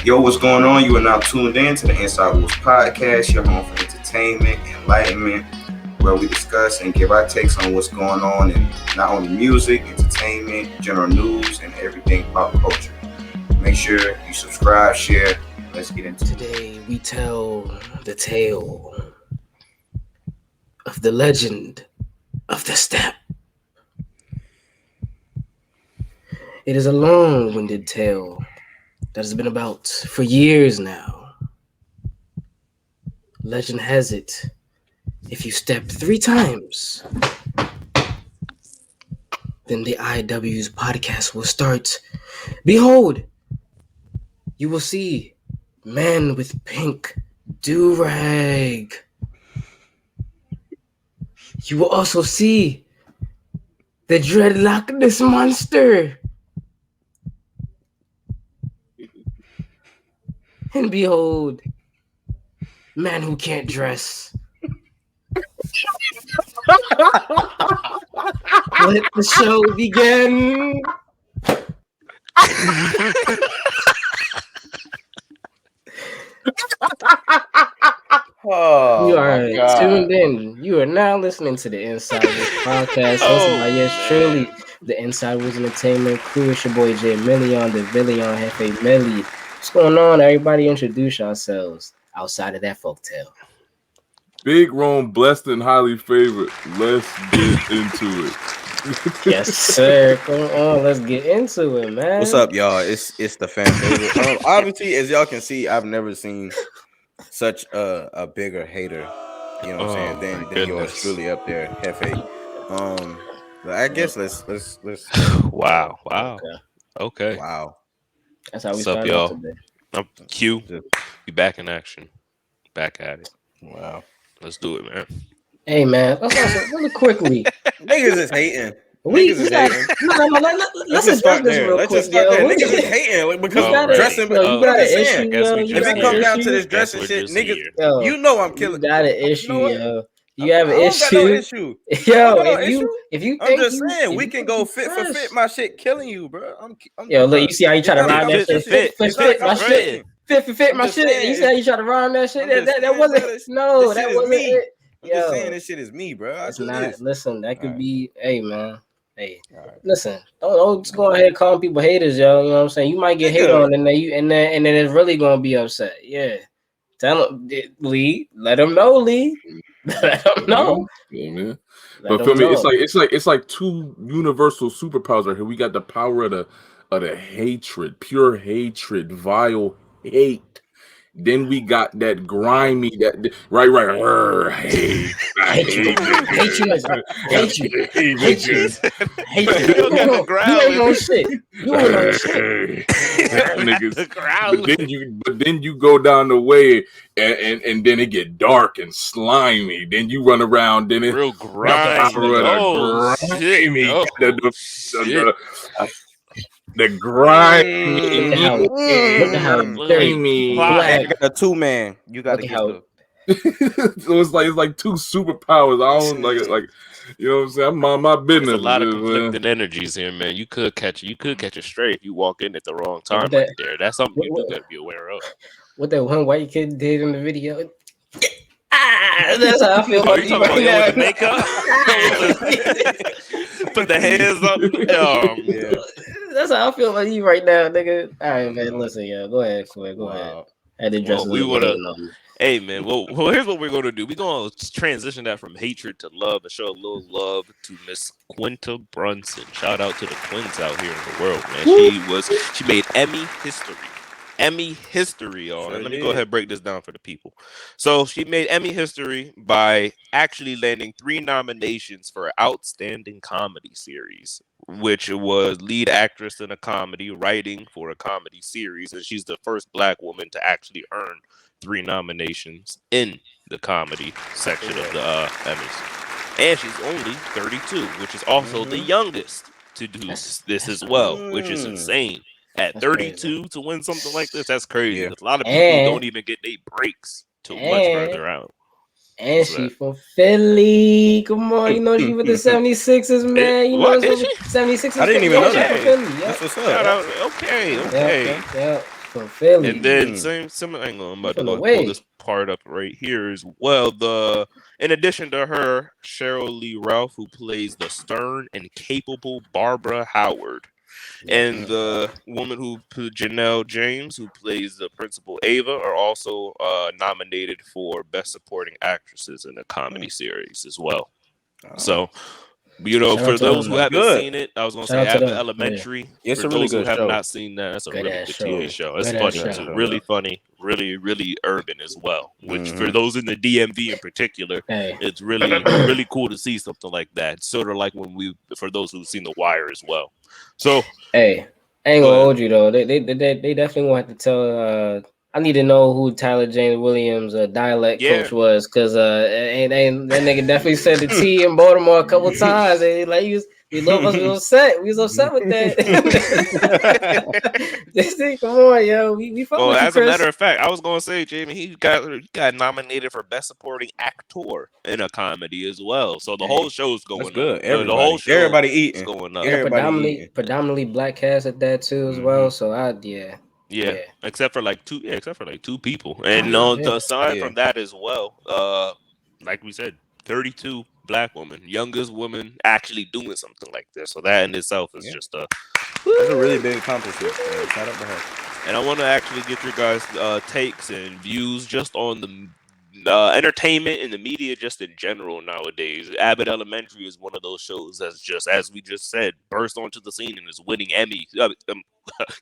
Yo, what's going on? You are now tuned in to the Inside Wolves podcast, your home for entertainment, enlightenment, where we discuss and give our takes on what's going on in not only music, entertainment, general news, and everything pop culture. Make sure you subscribe, share. Let's get into it. Today we tell the tale of the legend of the step. It is a long-winded tale that has been about for years now. Legend has it, if you step 3 times, then the IW's podcast will start. Behold, you will see man with pink do-rag. You will also see the dreadlockless monster. And behold, man who can't dress. Let the show begin. Oh, You are tuned in. You are now listening to the Inside Wolves podcast, hosted by truly, the Inside Wolves Entertainment crew. It's your boy Jay Million, the Villion, Jefe Melly. What's going on, everybody? Introduce yourselves outside of that folktale. Big Rome, blessed and highly favored. Let's get into it. Yes, sir. Come on, let's get into it, man. What's up, y'all? It's the fan favorite. Obviously, as y'all can see, I've never seen such a bigger hater. You know what I'm saying? Than yours truly up there, Jefe. But I guess let's. Wow. Okay. Wow. That's how we What's up, started y'all? today. I'm Q. Be back in action. Back at it. Wow. Let's do it, man. Hey, man. Let's also really quickly. Niggas is hating. Let's just start this there. real Let's quick, just start there. yo. Niggas is hating because Oh, of dressing. Yo, you got an issue, Guess yo. we You just If got it an comes down issue? to this Guess dressing we're shit, just niggas, here. Yo, you know I'm killing. You got an issue, know what? yo. You have an I don't issue. got no issue. Yo, I don't got no if you I'm think just you, saying if we you can think go you fit fresh. for fit. My shit killing you, bro. Yo, look, you see how you try to It's not rhyme that shit? Fit My shit. Fit my just shit. saying, You see how you try to rhyme that shit? I'm just That saying, wasn't. bro, No, this that shit is wasn't me. it. I'm just Yo, saying this shit is me, bro. I it's do not. this. Listen, that could Alright. be. Hey, man. Hey, Alright. listen. Don't just go ahead calling people haters, yo. You know what I'm saying? You might get hate on, and then and then it's really gonna be upset. Yeah. Tell them, Lee. Let them know, Lee. Let them know. Yeah, man. Let But for them me, know. it's like two universal superpowers right here. We got the power of the hatred, pure hatred, vile hate. Then we got that grimy, right. Hate, I Hate you. Hate you. Hate you. Hate you. Hate you. You don't got the You ain't no growl. shit. You ain't no shit. Niggas. The growl. But then you go down the way and then it get dark and slimy. Then you run around. Then it Real grimy. Oh, shit. grimy. Oh, shit. The grimy. Look at how grimy. black. I got a 2-man. You got to Look get how- the. So it's like two superpowers. I don't like you know what I'm saying. I'm on my business. There's a lot of conflicting energies here, man. You could catch it straight if you walk in at the wrong time that- right there. That's something you do got to be aware of. What that one white kid did in the video. That's how I feel. Oh, you talking about with the makeup? Put the hands up. Yeah. That's how I feel about you right now, nigga. All right, man. Listen, yo, go ahead, Floyd. Go ahead. Wow. I had to dress Well, a little bit. Hey, man. Well, here's what we're going to do. We're going to transition that from hatred to love and show a little love to Miss Quinta Brunson. Shout out to the queens out here in the world, man. She made Emmy history. Emmy history, y'all. Sure Let me did. go ahead and break this down for the people. So she made Emmy history by actually landing 3 nominations for Outstanding Comedy Series, which was lead actress in a comedy, writing for a comedy series, and she's the first Black woman to actually earn 3 nominations in the comedy section of the Emmys. And she's only 32, which is also the youngest to do this as well, which is insane. At 32 to win something like this, that's crazy. Yeah. 'Cause a lot of people don't even get their breaks till much further out. And she from Philly. Come on, you know she with the 76ers, man. You know What is she? 76ers. I didn't even know She that. from Philly. That's what's Shout up. out. Okay. Yeah. From Philly. And then similar. Hang on, I'm about to go pull this part up right here as well. In addition to her, Cheryl Lee Ralph, who plays the stern and capable Barbara Howard, and the woman Janelle James, who plays the principal Ava, are also nominated for Best Supporting Actresses in a comedy series as well. So, for those who haven't seen it, I was going to say Abbott Elementary. It's for a really those who good have show. not seen that, it's a really good TV show. It's Good funny show. too, really funny, really, really urban as well. Which for those in the DMV in particular, it's really, really cool to see something like that. Sort of like for those who've seen The Wire as well. So, hey, I ain't gonna hold you though. They definitely gonna have to tell. I need to know who Tyler James Williams' dialect coach was, because that nigga definitely said the T in Baltimore a couple times. And like we love us, we was upset. We was upset with that. This thing, come on, yo. We fuck with you, as a matter of fact, I was gonna say, Jamie, he got nominated for Best Supporting Actor in a comedy as well. So the whole show's going That's good. up. The whole show everybody eating. is going up. Predominantly black cast at that too as well. So Yeah, except for like two people, and aside from that as well, like we said, 32 black women, youngest woman actually doing something like this. So that in itself is just that's a really big accomplishment. Shout out to her. And I want to actually get your guys' takes and views just on the entertainment and the media just in general nowadays. Abbott Elementary is one of those shows that's just, as we just said, burst onto the scene and is winning Emmy,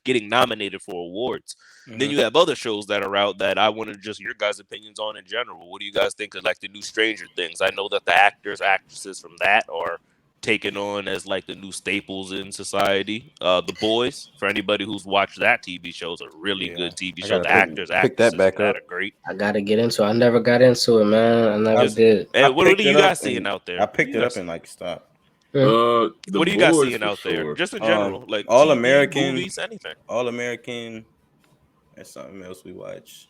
getting nominated for awards. Then you have other shows that are out that I wanted just your guys' opinions on in general. What do you guys think of like the new Stranger Things? I know that the actresses from that are taken on as like the new staples in society. The Boys, for anybody who's watched that TV show, is a really good TV show. The actors that back up. Are great. I gotta get into it. I never got into it, man. I never did. And what are you guys seeing out there? I picked it up and like stopped. What are you guys seeing out there? Just in general, like All TV, American movies, anything. All American. That's something else we watch.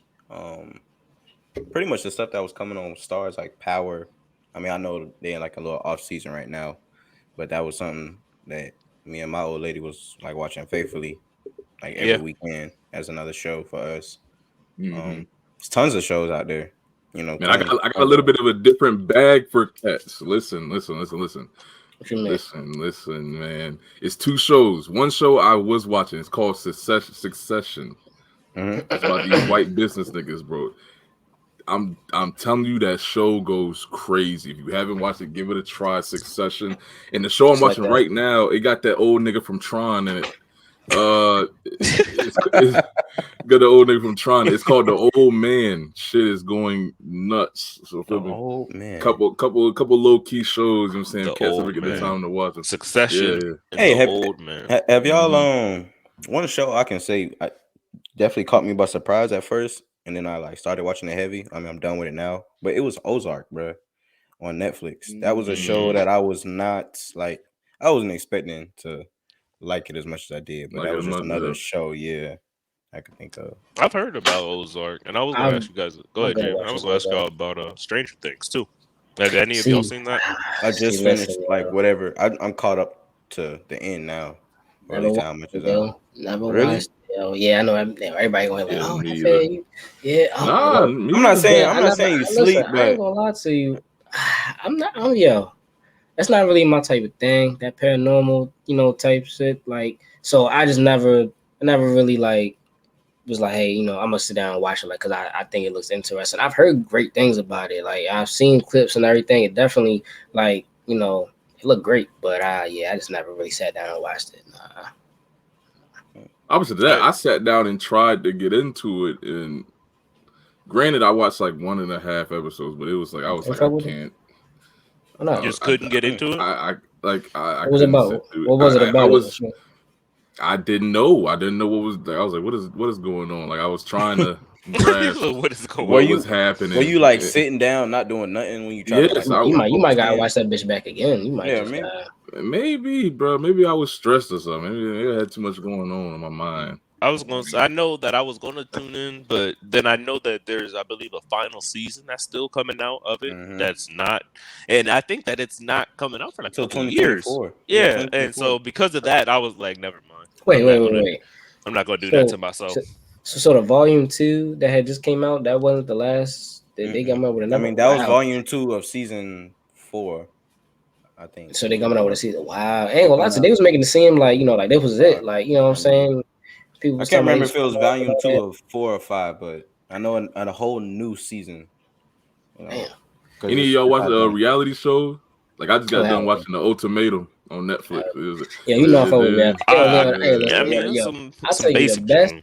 Pretty much the stuff that was coming on Stars, like Power. I mean, I know they're in like a little off season right now, but that was something that me and my old lady was like watching faithfully, like every weekend as another show for us. There's tons of shows out there. You know, man, I got a little bit of a different bag for cats. Listen. Listen, man. It's two shows. One show I was watching. It's called Succession. It's about these white business niggas, bro. I'm telling you, that show goes crazy. If you haven't watched it, give it a try. Succession. And the show I'm watching right now, it got that old nigga from Tron in it. It's got the old nigga from Tron. It's called The Old Man. Shit is going nuts. So The Old Man. Couple low key shows. You know what I'm saying? Cats never get the time to watch them. Succession. Yeah. Hey, Old Man. Have y'all one show I can say definitely caught me by surprise at first, and then I like started watching it heavy. I mean, I'm done with it now, but it was Ozark, bro, on Netflix. That was a show that I wasn't expecting to like it as much as I did, but that was just another show, I could think of. I've heard about Ozark, and I was going to ask you guys. Go ahead, Jim. I was going to ask y'all about Stranger Things too. Have any of y'all seen that? I just finished whatever. I'm caught up to the end now. Never watched. Yeah, I know everybody going like, I'm not saying you sleep, but I ain't gonna lie to you. That's not really my type of thing. That paranormal, type shit. Like, so I never really like was like, hey, I'm gonna sit down and watch it, like, cause I think it looks interesting. I've heard great things about it. Like, I've seen clips and everything. It definitely, like, it looked great. But I just never really sat down and watched it. Nah. Opposite to that, I sat down and tried to get into it, and granted, I watched like 1.5 episodes, but it was like I can't. You just couldn't get into it. What was it about? What was it about? I didn't know. What was there. I was like, what is going on? Like, I was trying to grasp what was happening. Were you like sitting down, not doing nothing when you tried? Yes, you might gotta watch that bitch back again. You might. Maybe, bro. Maybe I was stressed or something. Maybe I had too much going on in my mind. I know that I was going to tune in, but then I know that there's, I believe, a final season that's still coming out of it. That's not, and I think that it's not coming out for like 2 years. Yeah, and so because of that, I was like, never mind. Wait. I'm not going to do that to myself. So the volume 2 that had just came out, that wasn't the last. They got out with another. I mean, that was volume 2 of season 4, I think. So they coming out with a season. Wow, I ain't gonna lie to you, they was making it seem like like this was it. Like what I'm saying. People I can't remember if it was volume 2 of 4 or 5, but I know in a whole new season. Damn. Any of y'all watch a reality show? Like I just got done watching The Ultimatum on Netflix. Yeah, you know, I fuck with that. I mean, I'll tell you the best.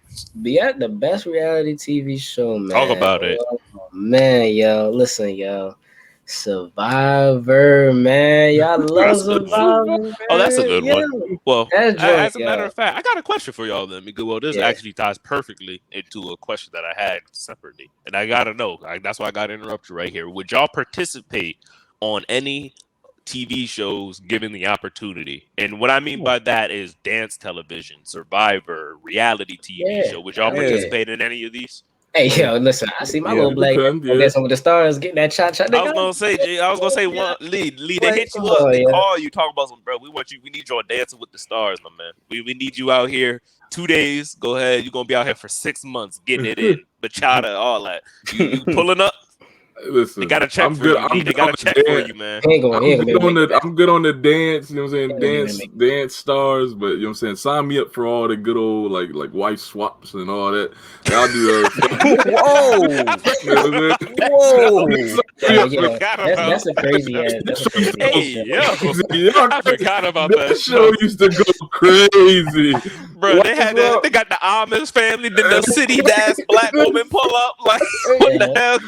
The best reality TV show, man. Talk about it, man. Yo, listen, yo. Survivor, man. Y'all love Survivor. Oh, that's a good one. Well, as a matter of fact, I got a question for y'all then. Well, this actually ties perfectly into a question that I had separately. And I got to know. That's why I got to interrupt you right here. Would y'all participate on any TV shows given the opportunity? And what I mean by that is dance television, Survivor, reality TV show. Would y'all participate in any of these? Hey, yo, listen, I see my little black Dancing with the Stars getting that cha-cha. I was gonna say, Lee, they hit you up, they call you, talk about some, bro. We need you on Dancing with the Stars, my man. We need you out here 2 days. Go ahead, you're gonna be out here for 6 months getting it in, bachata, all that. You pulling up? Listen, they got to check for you. They got to check for you, man. I'm good on the dance. You know what I'm saying? Dance stars. But you know what I'm saying? Sign me up for all the good old like wife swaps and all that. I'll do Whoa! That's a crazy ass. I forgot about that show. Used to go crazy, bro. They got the Amish family, then the city ass black woman pull up. Like what the hell?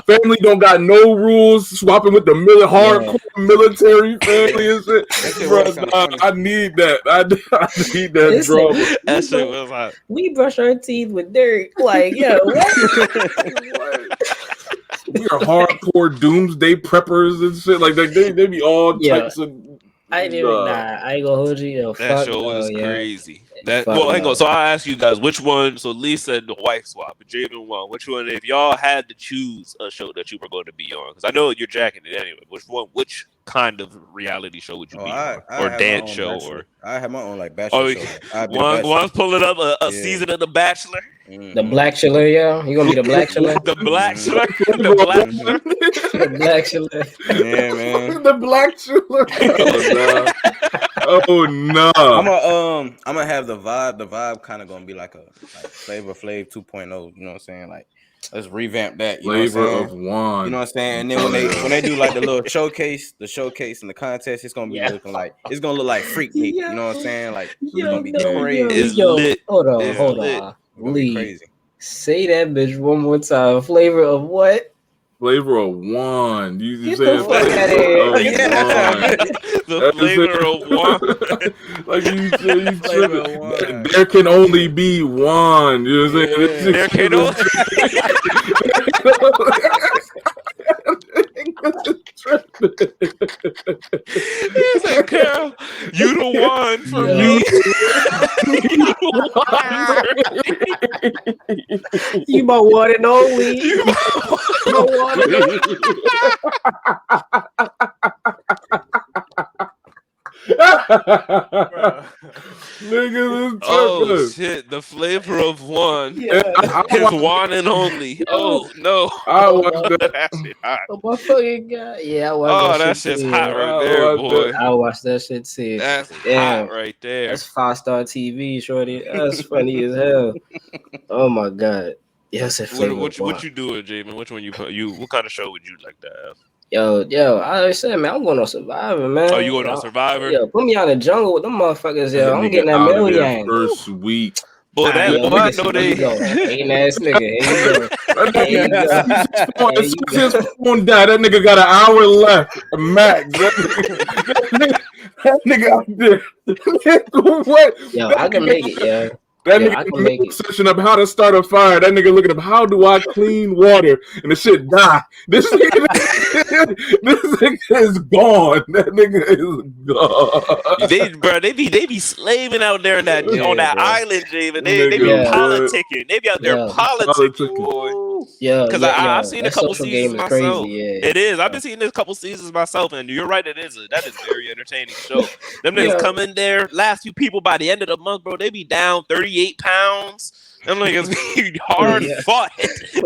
Family don't got no rules. Swapping with the hardcore military family and shit. Bro, I need that. I need that drama. That shit was like, we brush our teeth with dirt. Like, yo, what? We are hardcore doomsday preppers and shit. Like they be all types of. I ain't gonna hold you. Yo, that show was crazy. Hang on. So I'll ask you guys which one. So Lee said the wife swap, but Javen won. Which one? If y'all had to choose a show that you were going to be on, because I know you're jacking it anyway. Which kind of reality show would you be on, or dance show, or I have my own like bachelor show. One's pulling up a season of The Bachelor. The Black Chiller, yo. You gonna be the Black Chiller? The Black Chiller. The Black Chiller. The Black Chiller. Yeah, man. The Black Chiller. Oh no. I'm gonna have the vibe. The vibe kind of gonna be like Flavor Flav 2.0. You know what I'm saying? Like, let's revamp that. You Flavor of Juan. You know what I'm saying? And then when they do like the little showcase and the contest, it's gonna be looking like Freak Meat. You know what I'm saying? Like it's gonna be crazy. Hold on. Lee, crazy. Say that bitch one more time. Flavor of what? Flavor of Juan. You said the flavor of Juan. Like you said, there can only be one. You know what I'm saying? There can only. He said, "Girl, you the one for me. You my one and only. You my one and only." Niggas is oh shit! The flavor of one is one and only. Oh no! I watched that. That shit hot. Oh my fucking god! Yeah, I watched that shit's hot right there, boy. I watched that shit too. That's hot right there. That's 5-star TV, shorty. That's funny as hell. Oh my god! Yes, what you doing, Jamin? Which one you? What kind of show would you like to have? Yo, I always said, man, I'm going on Survivor, man. Oh, you going on Survivor? Yo, put me out in the jungle with them motherfuckers, yo. I'm getting that million. First week. Boy, I know they. Hating ass nigga. Here you go. His phone died. That nigga got an hour left. Max. That nigga out there. What? Yo, I can make it, yo. That nigga make a session of how to start a fire. That nigga looking up how do I clean water and the shit die. This nigga is gone. That nigga is gone. They be slaving out there on that island, Javen. They be politicking. They be out there politicking, boy. Yeah, Because yeah, I've seen a that couple social seasons game is myself. crazy. Yeah, It is. I've been seeing this couple seasons myself, and you're right. That is very entertaining show. Them niggas Yeah. come in there, last few people by the end of the month, bro. They be down 38 pounds. Them niggas be hard Yeah. fought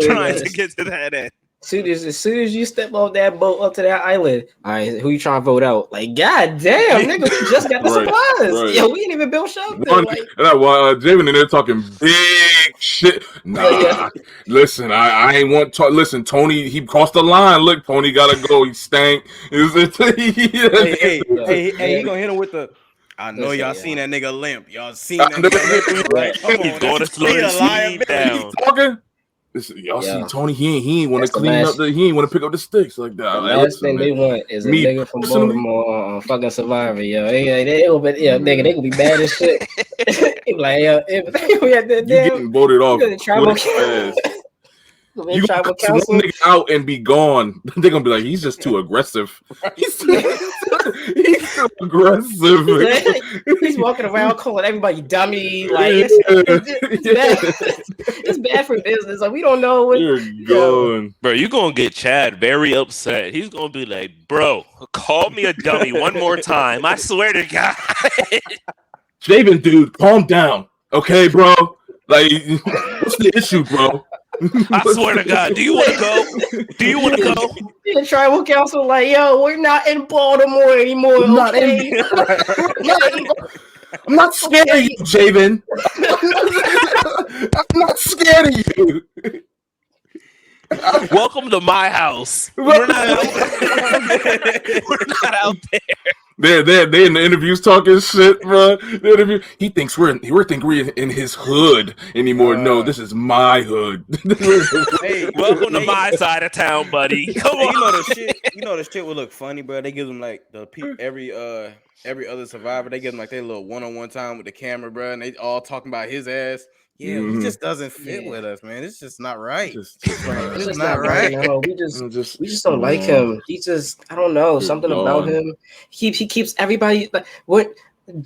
trying Yeah. to get to that end. As soon as you step off that boat up to that island, all right, who you trying to vote out? Like, god damn, nigga, we just got the Right, supplies. right. Yo, we ain't even built shelter. Javen and they're talking big shit. Nah, Yeah. listen, I ain't want to. Listen, Tony, he crossed the line. Look, Tony gotta go. He stank. Hey, he gonna hit him with the. I know y'all seen that nigga limp. Y'all seen that nigga limp. Come on, He's going to slow the speed down. Talking. Listen, y'all see Tony? He ain't want to clean up he ain't want to pick up the sticks like that. The last thing they want is a nigga from Baltimore on fucking Survivor, yo. Nigga, they gonna be bad as shit. Like, yo, you getting voted off. You gonna cut one nigga out and be gone. They're gonna be like, he's just too aggressive. He's too aggressive. He's walking around calling everybody dummy. Like it's bad for business. Like we don't know what you're going. Bro, you're gonna get Chad very upset. He's gonna be like, bro, call me a dummy one more time. I swear to God. Javen, dude, calm down. Okay, bro. Like, what's the issue, bro? I swear to God, do you want to go? Do you want to go? The tribal council, like, yo, we're not in Baltimore anymore. I'm not scared of you, Javen. I'm not scared of you. Welcome to my house. We're not out there. They in the interviews talking shit, bro. He thinks we're in his hood anymore. No, this is my hood. Hey, welcome to my side of town, buddy. Come on. You know the shit would look funny, bro. They give them like every other survivor. They give them like their little one-on-one time with the camera, bro, and they all talking about his ass. Yeah, he just doesn't fit with us, man. It's just not right. It's just not right. No, we just don't like him. He just, I don't know, something about him. He keeps everybody like what.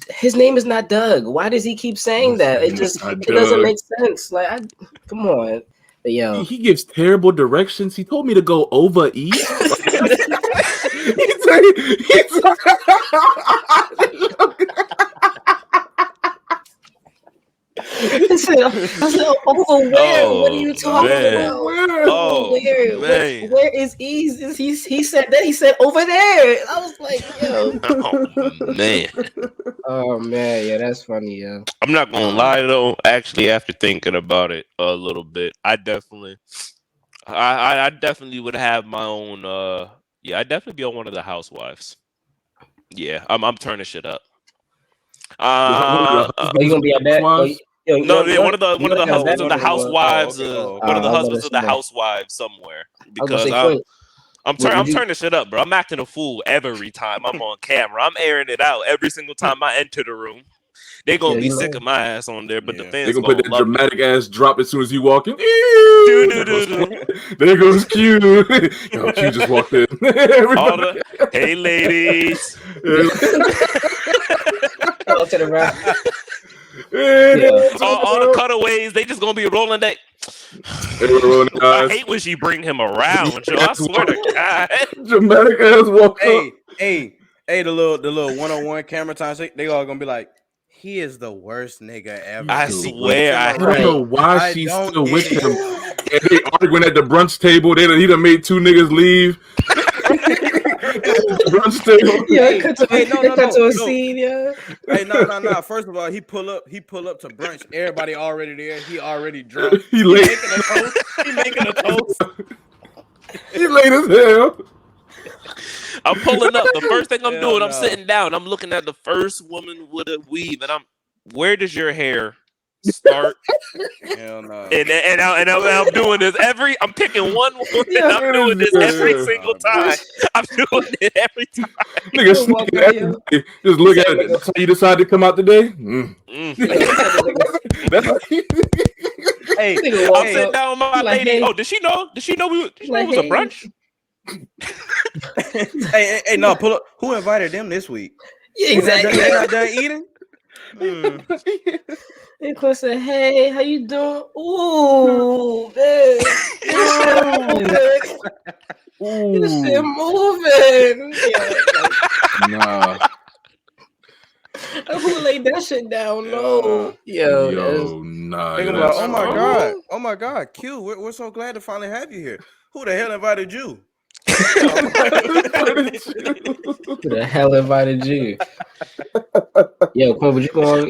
His name is not Doug. Why does he keep saying that? It doesn't make sense. Like, come on. But, yo, he gives terrible directions. He told me to go over east. I said, over where? What are you talking about? Where is ease? He said that. He said over there. I was like, yo. Oh man, yeah, that's funny, yo. I'm not gonna lie though. Actually, after thinking about it a little bit, I definitely would have my own. I'd definitely be on one of the housewives. Yeah, I'm turning shit up. Are you gonna be at that? One of the husbands of the housewives. One of the husbands of the housewives somewhere. Because I'm turning shit up, bro. I'm acting a fool every time I'm on camera. I'm airing it out every single time I enter the room. They're gonna be sick of my ass on there, but the fans they're gonna put that dramatic ass drop as soon as you walk in. There goes Q. Yo, Q just walked in. Hey ladies. Go to the right. All the cutaways, they just gonna be rolling that. I hate when she bring him around, Joe. I swear to God. Dramatic ass walk. Hey, the little one-on-one camera time. They all gonna be like, he is the worst nigga ever. I swear. I don't know why she's still with him. And they arguing at the brunch table. He done made two niggas leave. Brunch table. Yeah, cut to a scene, yeah. Hey, no. First of all, he pull up to brunch. Everybody already there. He already drunk. He late. He making a toast. He late as hell. I'm pulling up. The first thing I'm doing, I'm sitting down. I'm looking at the first woman with a weave, and where does your hair start? Hell no. And I'm doing this I'm picking one woman, and I'm doing this every single time. I'm doing it every time. Nigga sneaking everybody. Just look at it. That's how you decided to come out today? Hey, I'm sitting down with my lady. Oh, did she know? Did she know it was a brunch? hey, no, pull up. Who invited them this week? Yeah, exactly. They're not done eating. Big Clint said, "Hey, how you doing?" Ooh, man, this shit moving. Yeah, like, Nah. who laid that shit down? No, yo, Nah. Think Yo, about, that's oh my God, Q, we're so glad to finally have you here. Who the hell invited you? who the hell invited you? Yo, Quinn, would you go on?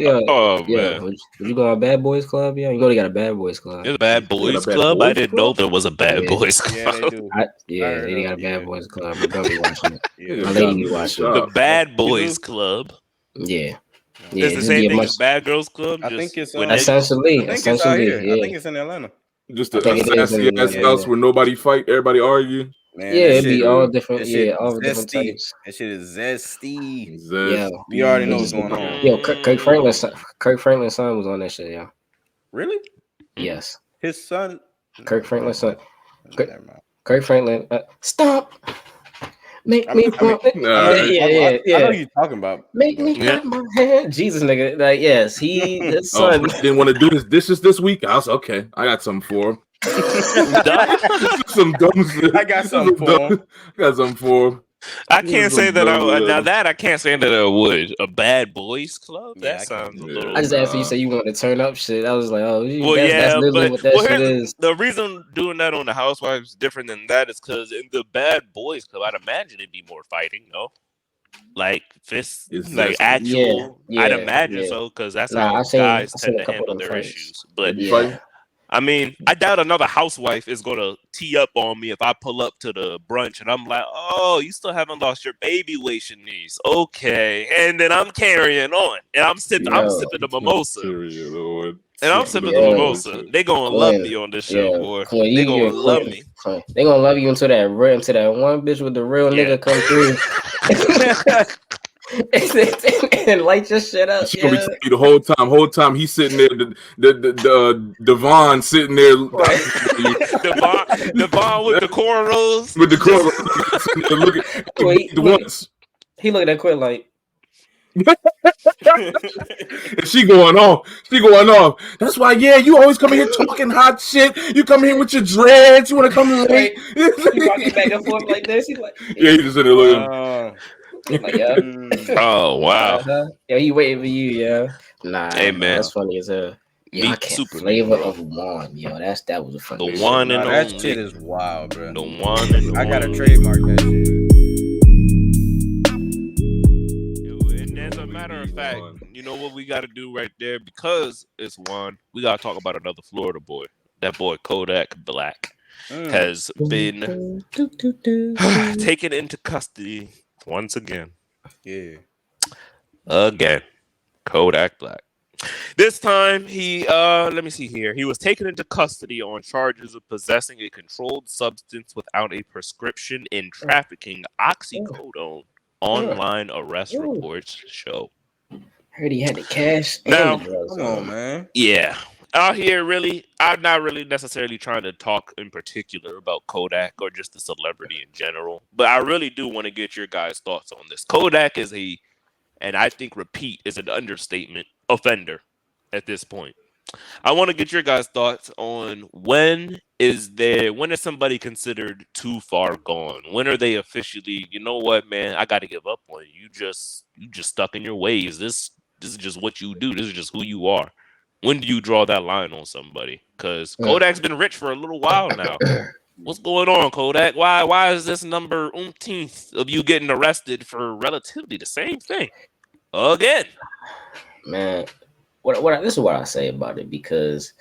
Man. Would you go on Bad Boys Club? Yeah, you know they got a Bad Boys Club. There's a Bad Boys Bad Club. I Boys didn't Club? know there was a Bad Boys Club. Yeah, they do. They got a Bad Boys Club. My girl be watching it. Yeah. My lady be watching it. The Bad Boys Club. Yeah. It's the same thing as Bad Girls Club. I think it's essentially. I think it's in Atlanta. Just I think it is sassy ass house where nobody fight, everybody argue. Man, yeah, it'd be all different. Yeah, all different types. That shit is zesty. Yeah, you already know what's going on. Yo, Kirk Franklin's son was on that shit. Yeah. Really? Yes. His son. Kirk Franklin's son. Kirk Franklin. Stop. Make me pump it. I know you're talking about. Make me put my hand. Jesus, nigga. Like, yes, his son. Didn't want to do his dishes this week. I was okay. I got something for him. Some dumb shit. I got something for him. Got something for him. I can't say that I can't say that I would. A Bad Boys Club? That sounds a little. I just asked you say you want to turn up shit. I was like, oh, well, that's literally what that shit is. The reason doing that on the Housewives is different than that is because in the Bad Boys Club, I'd imagine it'd be more fighting, no? Like fists, like actual. I'd imagine so because that's how guys tend to handle their issues. But I mean, I doubt another housewife is gonna tee up on me if I pull up to the brunch and I'm like, "Oh, you still haven't lost your baby weight, Shanice? Okay," and then I'm carrying on and I'm sipping the mimosa. I'm sipping the mimosa. They gonna love me on this show, boy. They gonna love me. They gonna love you until that one bitch with the real nigga come through. And light your shit up. She gonna be the whole time he's sitting there. The Devon sitting there. Devon with the cornrows. With the cornrows. He looking at Quinn like. And she going off. That's why, you always come in here talking hot shit. You come here with your dreads. You want to come late. He walking back and forth like this. He's like, he just sitting there looking. Like, oh wow! Yeah, he waiting for you, yeah. Nah, hey man, that's funny as hell. Yo, I can't flavor of Juan, yo. That was a funny. The one and that shit is wild, bro. The one and I gotta trademark that shit. And as a matter of fact, you know what we got to do right there because it's Juan. We got to talk about another Florida boy. That boy Kodak Black has been taken into custody. Once again. Yeah. Again. Kodak Black. This time he let me see here. He was taken into custody on charges of possessing a controlled substance without a prescription in trafficking oxycodone. Online arrest reports show. Heard he had the cash. Now, come on, man. Yeah. Out here, really, I'm not really necessarily trying to talk in particular about Kodak or just the celebrity in general, but I really do want to get your guys' thoughts on this. Kodak is and I think repeat is an understatement, offender at this point. I want to get your guys' thoughts on when is somebody considered too far gone? When are they officially, you know what, man, I got to give up on you. You just stuck in your ways. This is just what you do. This is just who you are. When do you draw that line on somebody? Because Kodak's been rich for a little while now. What's going on, Kodak? Why is this number umpteenth of you getting arrested for relatively the same thing again? Man, this is what I say about it, because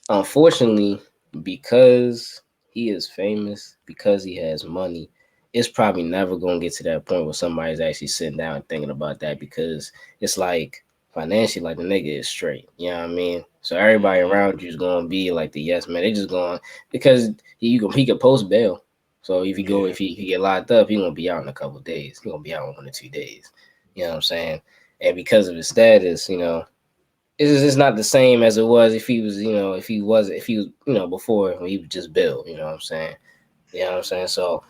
unfortunately, because he is famous, because he has money, it's probably never going to get to that point where somebody's actually sitting down and thinking about that, because it's like, financially, like, the nigga is straight. You know what I mean? So everybody around you is gonna be like the yes man. They just going because he could post bail. So if he get locked up, he gonna be out in a couple of days. He gonna be out in 1 or 2 days. You know what I'm saying? And because of his status, it's not the same as it was if he was before when he was just Bill. You know what I'm saying? You know what I'm saying? So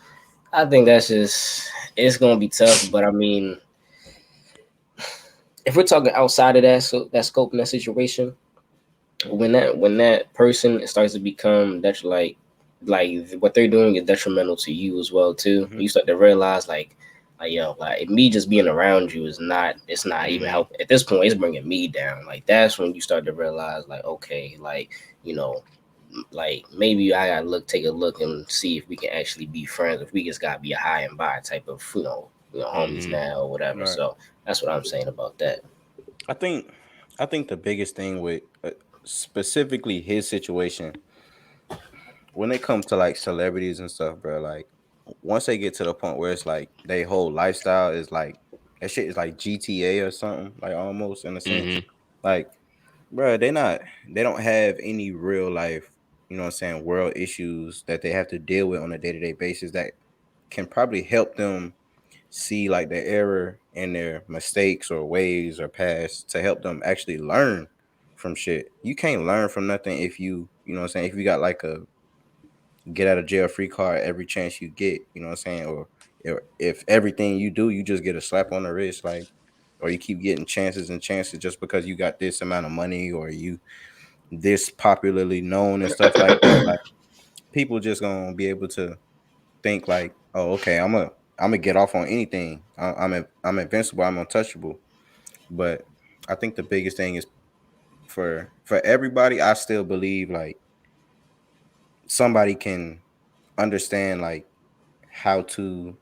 I think it's gonna be tough. But I mean, if we're talking outside of that scope in that situation, when that person starts to become that like what they're doing is detrimental to you as well too. You start to realize like yo, like me just being around you is not, it's not even help at this point, it's bringing me down. Like that's when you start to realize like, okay, like, you know, like maybe I gotta take a look and see if we can actually be friends, if we just gotta be a high and by type of, homies now or whatever. Right. So that's what I'm saying about that. I think the biggest thing with specifically his situation, when it comes to like celebrities and stuff, bro, like once they get to the point where it's like they whole lifestyle is like that shit is like GTA or something, like almost in a sense. Like, bro, they don't have any real life, you know what I'm saying, world issues that they have to deal with on a day-to-day basis that can probably help them see like their error and their mistakes or ways or past to help them actually learn from shit. You can't learn from nothing if you know what I'm saying, if you got like a get out of jail free card every chance you get, you know what I'm saying, or if everything you do you just get a slap on the wrist, like, or you keep getting chances and chances just because you got this amount of money or you this popularly known and stuff like that. Like people just gonna be able to think like, oh, okay, I'm gonna get off on anything. I'm invincible. I'm untouchable. But I think the biggest thing is for everybody. I still believe like somebody can understand like how to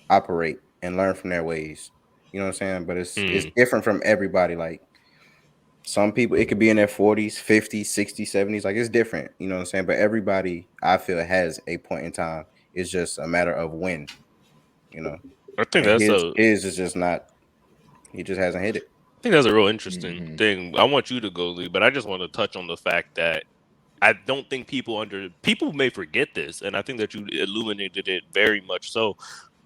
operate and learn from their ways. You know what I'm saying? But it's different from everybody. Like some people, it could be in their 40s, 50s, 60s, 70s. Like it's different. You know what I'm saying? But everybody, I feel, has a point in time. It's just a matter of when. You know. I think And that's his is just not. He just hasn't hit it. I think that's a real interesting thing. I want you to go, Lee, but I just want to touch on the fact that I don't think people may forget this, and I think that you illuminated it very much so.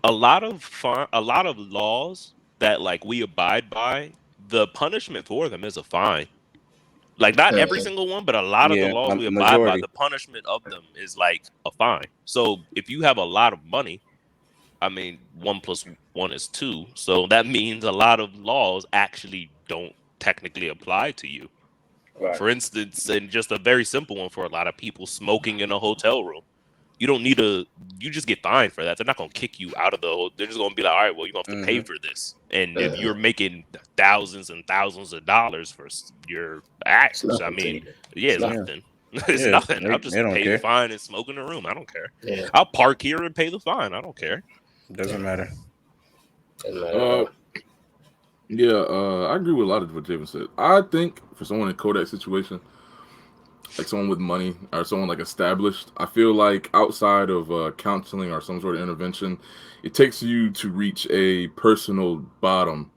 A lot of laws that like we abide by, the punishment for them is a fine. Like not every single one, but a lot of the Yeah, laws we abide by, majority. the punishment of them is like a fine. So if you have a lot of money, I mean, 1+1 is 2. So that means a lot of laws actually don't technically apply to you. Right. For instance, and just a very simple one for a lot of people, smoking in a hotel room. You don't need you just get fined for that. They're not going to kick you out of they're just going to be like, all right, well, you're going to have to pay for this. And if you're making thousands and thousands of dollars for your acts, I mean, it's nothing. It's nothing. I'll just pay the fine and smoke in the room. I don't care. Yeah. I'll park here and pay the fine. I don't care. Doesn't matter. Yeah, I agree with a lot of what Javen said. I think for someone in Kodak's situation, like someone with money or someone like established, I feel like outside of counseling or some sort of intervention, it takes you to reach a personal bottom.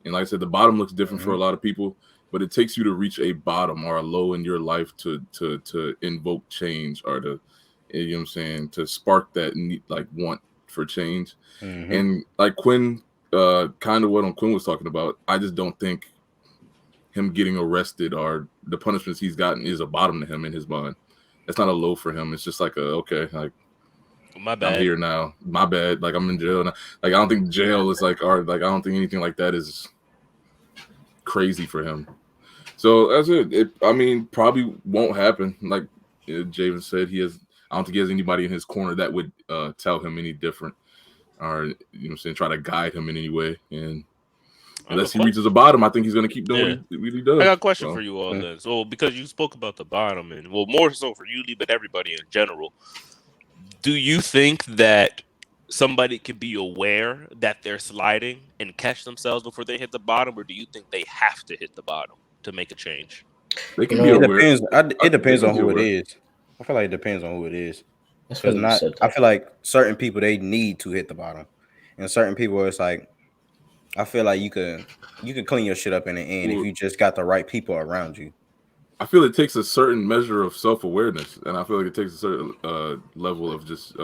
And like I said, the bottom looks different for a lot of people, but it takes you to reach a bottom or a low in your life to invoke change or to, you know what I'm saying, to spark that like want for change. And like Quinn, kind of what Quinn was talking about, I just don't think him getting arrested or the punishments he's gotten is a bottom to him in his mind. It's not a low for him. It's just like okay, like my bad. I'm here now. My bad. Like I'm in jail now. Like I don't think jail is like I don't think anything like that is crazy for him. So that's it. I mean, probably won't happen. Like Javen said, I don't think he has anybody in his corner that would tell him any different or, you know what I'm saying, try to guide him in any way. And unless he reaches the bottom, I think he's going to keep doing what he does. I got a question for you all then. So because you spoke about the bottom, and well, more so for you, Lee, but everybody in general, do you think that somebody can be aware that they're sliding and catch themselves before they hit the bottom, or do you think they have to hit the bottom to make a change? They can be aware. It depends on who it is. I feel like it depends on who it is. Because I feel like certain people, they need to hit the bottom, and certain people it's like, I feel like you could clean your shit up in the end if you just got the right people around you. I feel it takes a certain measure of self-awareness, and I feel like it takes a certain level of just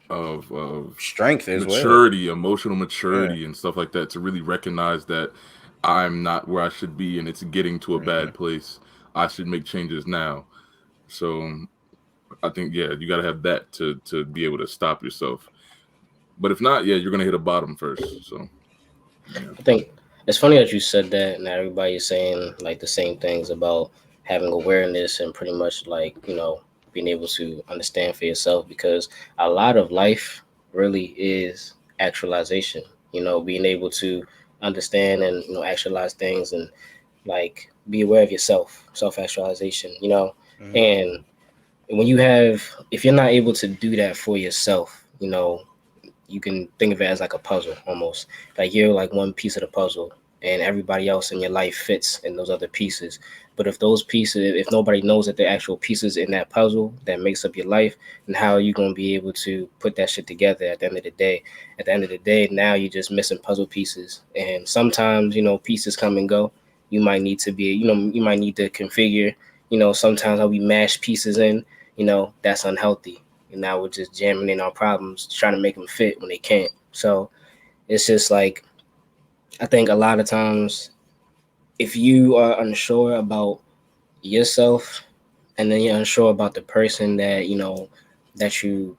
of strength as maturity, emotional maturity, and stuff like that to really recognize that I'm not where I should be, and it's getting to a bad place. I should make changes now. So I think you got to have that to be able to stop yourself. But if not, you're gonna hit a bottom first. So I think It's funny that you said that, and everybody's saying like the same things about having awareness and pretty much like being able to understand for yourself, because a lot of life really is actualization. Being able to understand and actualize things and like be aware of yourself, self actualization. And when if you're not able to do that for yourself, you can think of it as like a puzzle almost. Like you're like one piece of the puzzle and everybody else in your life fits in those other pieces. But if those pieces, if nobody knows that they're actual pieces in that puzzle that makes up your life, then how are you going to be able to put that shit together at the end of the day? At the end of the day, now you're just missing puzzle pieces. And sometimes, pieces come and go. You might need to you might need to configure, sometimes how we mash pieces in, that's unhealthy. And now we're just jamming in our problems, trying to make them fit when they can't. So it's just like, I think a lot of times, if you are unsure about yourself, and then you're unsure about the person that that you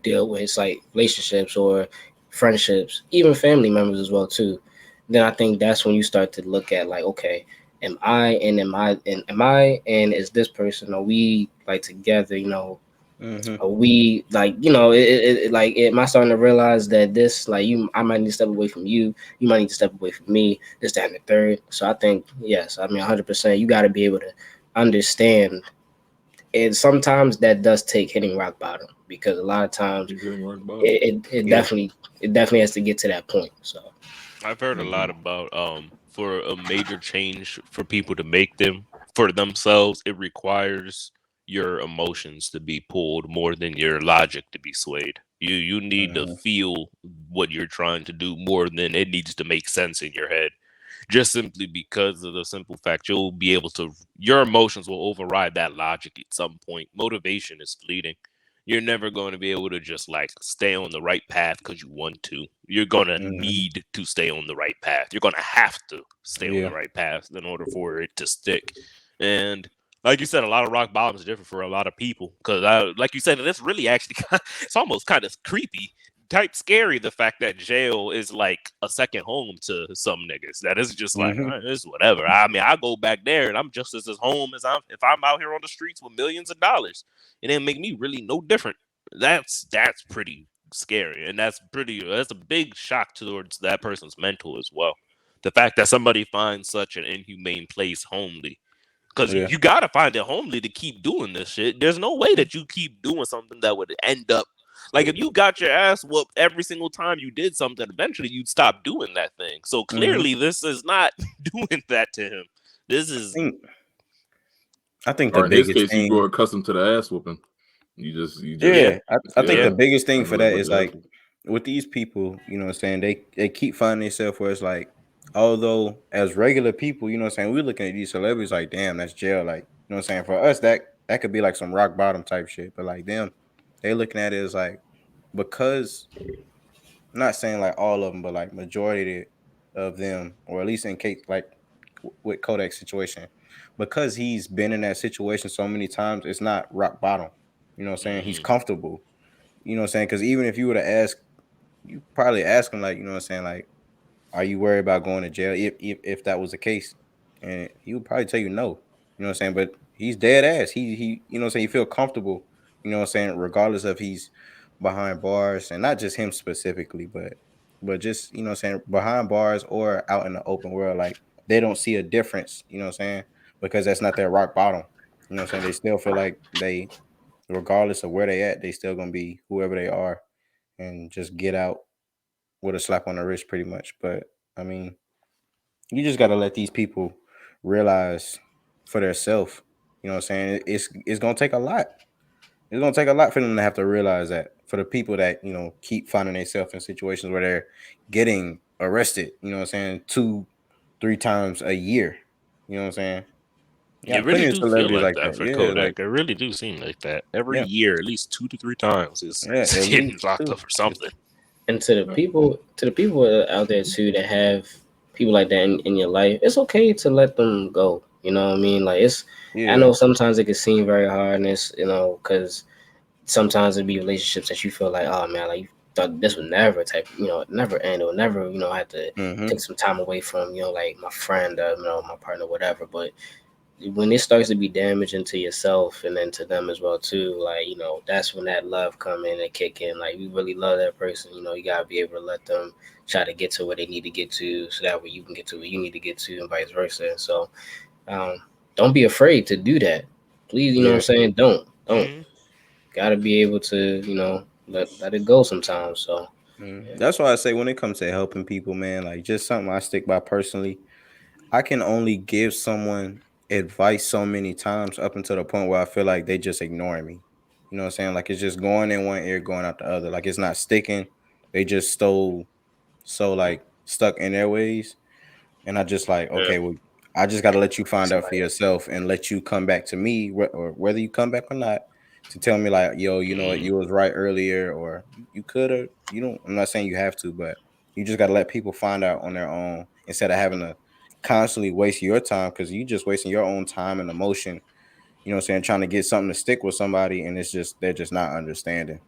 deal with, it's like relationships or friendships, even family members as well too, then I think that's when you start to look at like, okay, am I and is this person, are we like together, we like like am I starting to realize that this like I might need to step away from you, you might need to step away from me, this, that, and the third. So I think, yes, I mean 100%, you got to be able to understand. And sometimes that does take hitting rock bottom, because a lot of times it definitely has to get to that point. So I've heard a lot about for a major change for people to make them for themselves, it requires your emotions to be pulled more than your logic to be swayed. You need to feel what you're trying to do more than it needs to make sense in your head. Just simply because of the simple fact you'll be able to, your emotions will override that logic at some point. Motivation is fleeting. You're never going to be able to just like stay on the right path because you want to. You're going to need to stay on the right path. You're going to have to stay on the right path in order for it to stick. And like you said, a lot of rock bottoms are different for a lot of people, because like you said, that's really actually it's almost kind of creepy type scary, the fact that jail is like a second home to some niggas. That is just like, it's whatever. I mean, I go back there and I'm just as home as if I'm out here on the streets with millions of dollars. It didn't make me really no different. That's pretty scary, and that's a big shock towards that person's mental as well. The fact that somebody finds such an inhumane place homely. Because you got to find it homely to keep doing this shit. There's no way that you keep doing something that would end up like, if you got your ass whooped every single time you did something, eventually you'd stop doing that thing. So clearly, this is not doing that to him. This is. I think or the in his biggest case, thing, you grow accustomed to the ass whooping. You just I think the biggest thing for that is like like with these people, you know what I'm saying, they keep finding themselves where it's like, although as regular people, you know what I'm saying, we're looking at these celebrities like, damn, that's jail. Like, you know what I'm saying? For us, that could be like some rock bottom type shit. But like them, they looking at it as like, because I'm not saying like all of them, but like majority of them, or at least in case like with Kodak's situation, because he's been in that situation so many times, it's not rock bottom. You know what I'm saying? He's comfortable. You know what I'm saying? Because even if you were to ask, you probably ask him like, you know what I'm saying, like, are you worried about going to jail if that was the case? And he would probably tell you no. You know what I'm saying? But he's dead ass. He you know what I'm saying, you feel comfortable, you know what I'm saying, regardless of he's behind bars, and not just him specifically, but just, you know what I'm saying, behind bars or out in the open world, like they don't see a difference, you know what I'm saying? Because that's not their rock bottom. You know what I'm saying? They still feel like they, regardless of where they at, they still gonna be whoever they are and just get out with a slap on the wrist pretty much. But I mean, you just gotta let these people realize for themselves, you know what I'm saying? It's gonna take a lot. It's gonna take a lot for them to have to realize that. For the people that, you know, keep finding themselves in situations where they're getting arrested, you know what I'm saying, 2-3 times a year. You know what I'm saying? Yeah, It really plenty of do feel celebrities like like that that. for Yeah, like Kodak. It really do seem like that. Every yeah, year, at least 2 to 3 times, is at getting least locked too. up for something. and to the people out there too that have people like that in your life, it's okay to let them go. You know what I mean? Like I know sometimes it can seem very hard, and it's because sometimes it'd be relationships that you feel like, oh man, like you thought this would never never end, or never, have to Mm-hmm. take some time away from, like my friend, my partner, whatever. But when it starts to be damaging to yourself and then to them as well too, like, that's when that love come in and kick in. Like, you really love that person, you gotta be able to let them try to get to where they need to get to, so that way you can get to where you need to get to, and vice versa. So don't be afraid to do that, please. You know what I'm saying? Don't gotta be able to let it go sometimes. So That's why I say, when it comes to helping people, man, like, just something I stick by personally. I can only give someone advice so many times up until the point where I feel like they just ignoring me. You know what I'm saying? Like, it's just going in one ear, going out the other. Like, it's not sticking. They just so like stuck in their ways. And I just like, okay, well, I just got to let you find out for yourself and let you come back to me, or whether you come back or not, to tell me like, yo, you know what, you was right earlier, or you could have, I'm not saying you have to, but you just got to let people find out on their own, instead of having to constantly waste your time, because you just wasting your own time and emotion, you know what I'm saying, trying to get something to stick with somebody, and they're just not understanding.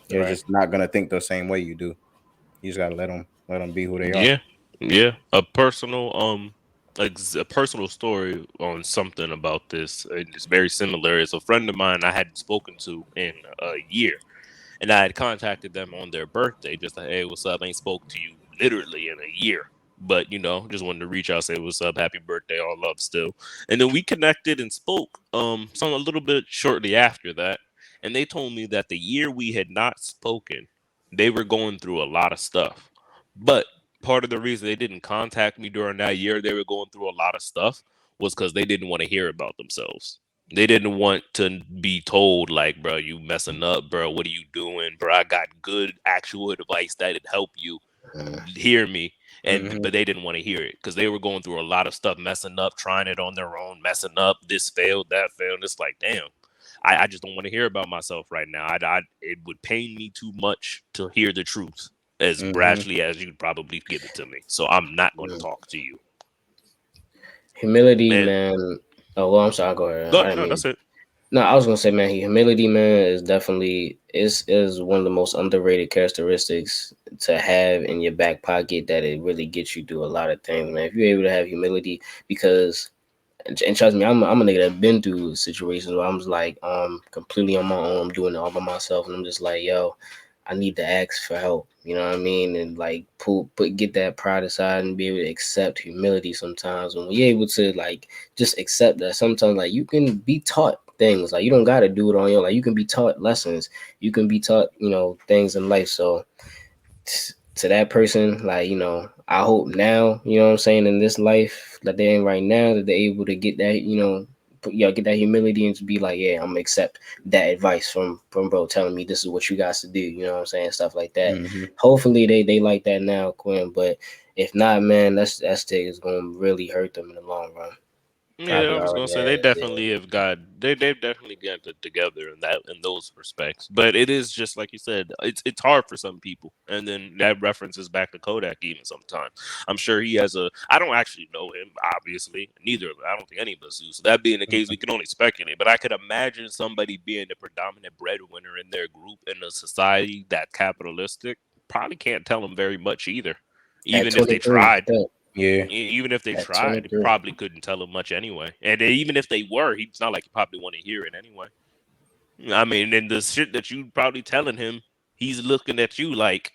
They're just not going to think the same way you do. You just got to let them be who they are. Yeah. A personal story on something about this, and it's very similar. It's a friend of mine I hadn't spoken to in a year, and I had contacted them on their birthday, just like, hey, what's up? I ain't spoke to you literally in a year, but just wanted to reach out, say what's up, happy birthday, all love still. And then we connected and spoke some a little bit shortly after that, and they told me that the year we had not spoken, they were going through a lot of stuff. But part of the reason they didn't contact me during that year, they were going through a lot of stuff, was because they didn't want to hear about themselves. They didn't want to be told, like, bro, you messing up, bro. What are you doing, bro? I got good actual advice that'd help you. Hear me. But they didn't want to hear it, because they were going through a lot of stuff, messing up, trying it on their own, messing up. This failed, that failed. It's like, damn, I just don't want to hear about myself right now. It would pain me too much to hear the truth as brashly as you'd probably give it to me. So I'm not going to talk to you. Humility, man. Oh, well, I'm sorry. Go ahead. No, that's it. No, I was gonna say, man, humility, man, is definitely is one of the most underrated characteristics to have in your back pocket. That it really gets you through a lot of things, man. If you're able to have humility, because, and trust me, I'm a nigga that's been through situations where I'm just like, completely on my own, I'm doing it all by myself, and I'm just like, yo, I need to ask for help. You know what I mean? And like get that pride aside and be able to accept humility sometimes. And when you're able to like just accept that sometimes, like, you can be taught things. Like, you don't gotta do it on your own. Like, you can be taught lessons. You can be taught, things in life. So to that person, like, I hope now, what I'm saying, in this life that they're in right now, that they're able to get that, get that humility and to be like, yeah, I'm gonna accept that advice from bro telling me this is what you guys to do, you know what I'm saying, stuff like that. Hopefully they like that now, Quinn. But if not, man, that stick is gonna really hurt them in the long run. Yeah, I was gonna say they've definitely got it together in those respects. But it is just like you said, it's hard for some people, and then that references back to Kodak even sometimes. I'm sure he has I don't actually know him, obviously. I don't think any of us do. So that being the case, we can only speculate. But I could imagine somebody being the predominant breadwinner in their group in a society that capitalistic probably can't tell them very much either, even if they tried. Yeah. Even if they tried, they probably couldn't tell him much anyway. And even if they were, it's not like he probably want to hear it anyway. I mean, and the shit that you probably telling him, he's looking at you like,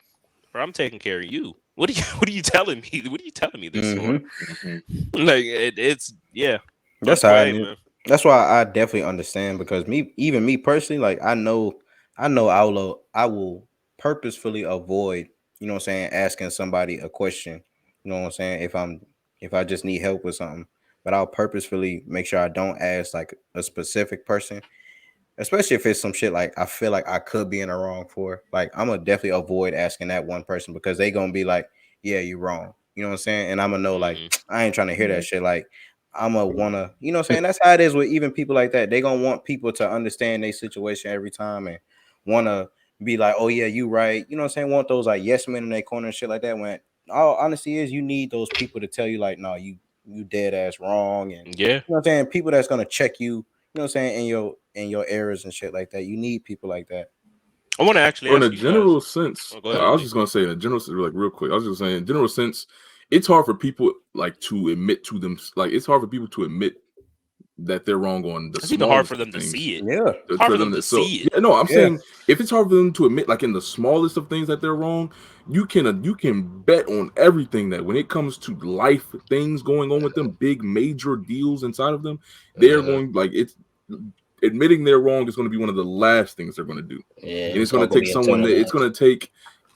bro, I'm taking care of you. What are you telling me? What are you telling me this for? Like, it's yeah. That's how I knew. That's why I definitely understand, because me personally, like, I know I will purposefully avoid, you know what I'm saying, asking somebody a question. You know what I'm saying? If I just need help with something, but I'll purposefully make sure I don't ask like a specific person, especially if it's some shit like I feel like I could be in the wrong for. Like, I'm gonna definitely avoid asking that one person, because they gonna be like, yeah, you're wrong. You know what I'm saying? And I'm gonna know, like, I ain't trying to hear that shit. Like, I'm gonna wanna, you know what I'm saying? That's how it is with even people like that. They gonna want people to understand their situation every time, and wanna be like, oh yeah, you right. You know what I'm saying? Want those like yes men in their corner and shit like that. When all honesty is, you need those people to tell you like, no, you dead ass wrong. And you know what I'm saying? People that's gonna check you, you know what I'm saying, in your errors and shit like that. You need people like that. I want to actually in ask a you general guys. sense. Go ahead, I was Lee. just gonna say in a general sense, like real quick. I was just saying, in general sense, it's hard for people like to admit to them. Like it's hard for people to admit that they're wrong on the It's even hard smallest for them of to things. see it. Yeah. It's hard for them to see it. Yeah, no, I'm Yeah. saying if it's hard for them to admit, like in the smallest of things that they're wrong, you can bet on everything that when it comes to life things going on with them, big major deals inside of them, they're going like it's admitting they're wrong is going to be one of the last things they're going to do. Yeah, And it's going to take someone that it's going to take,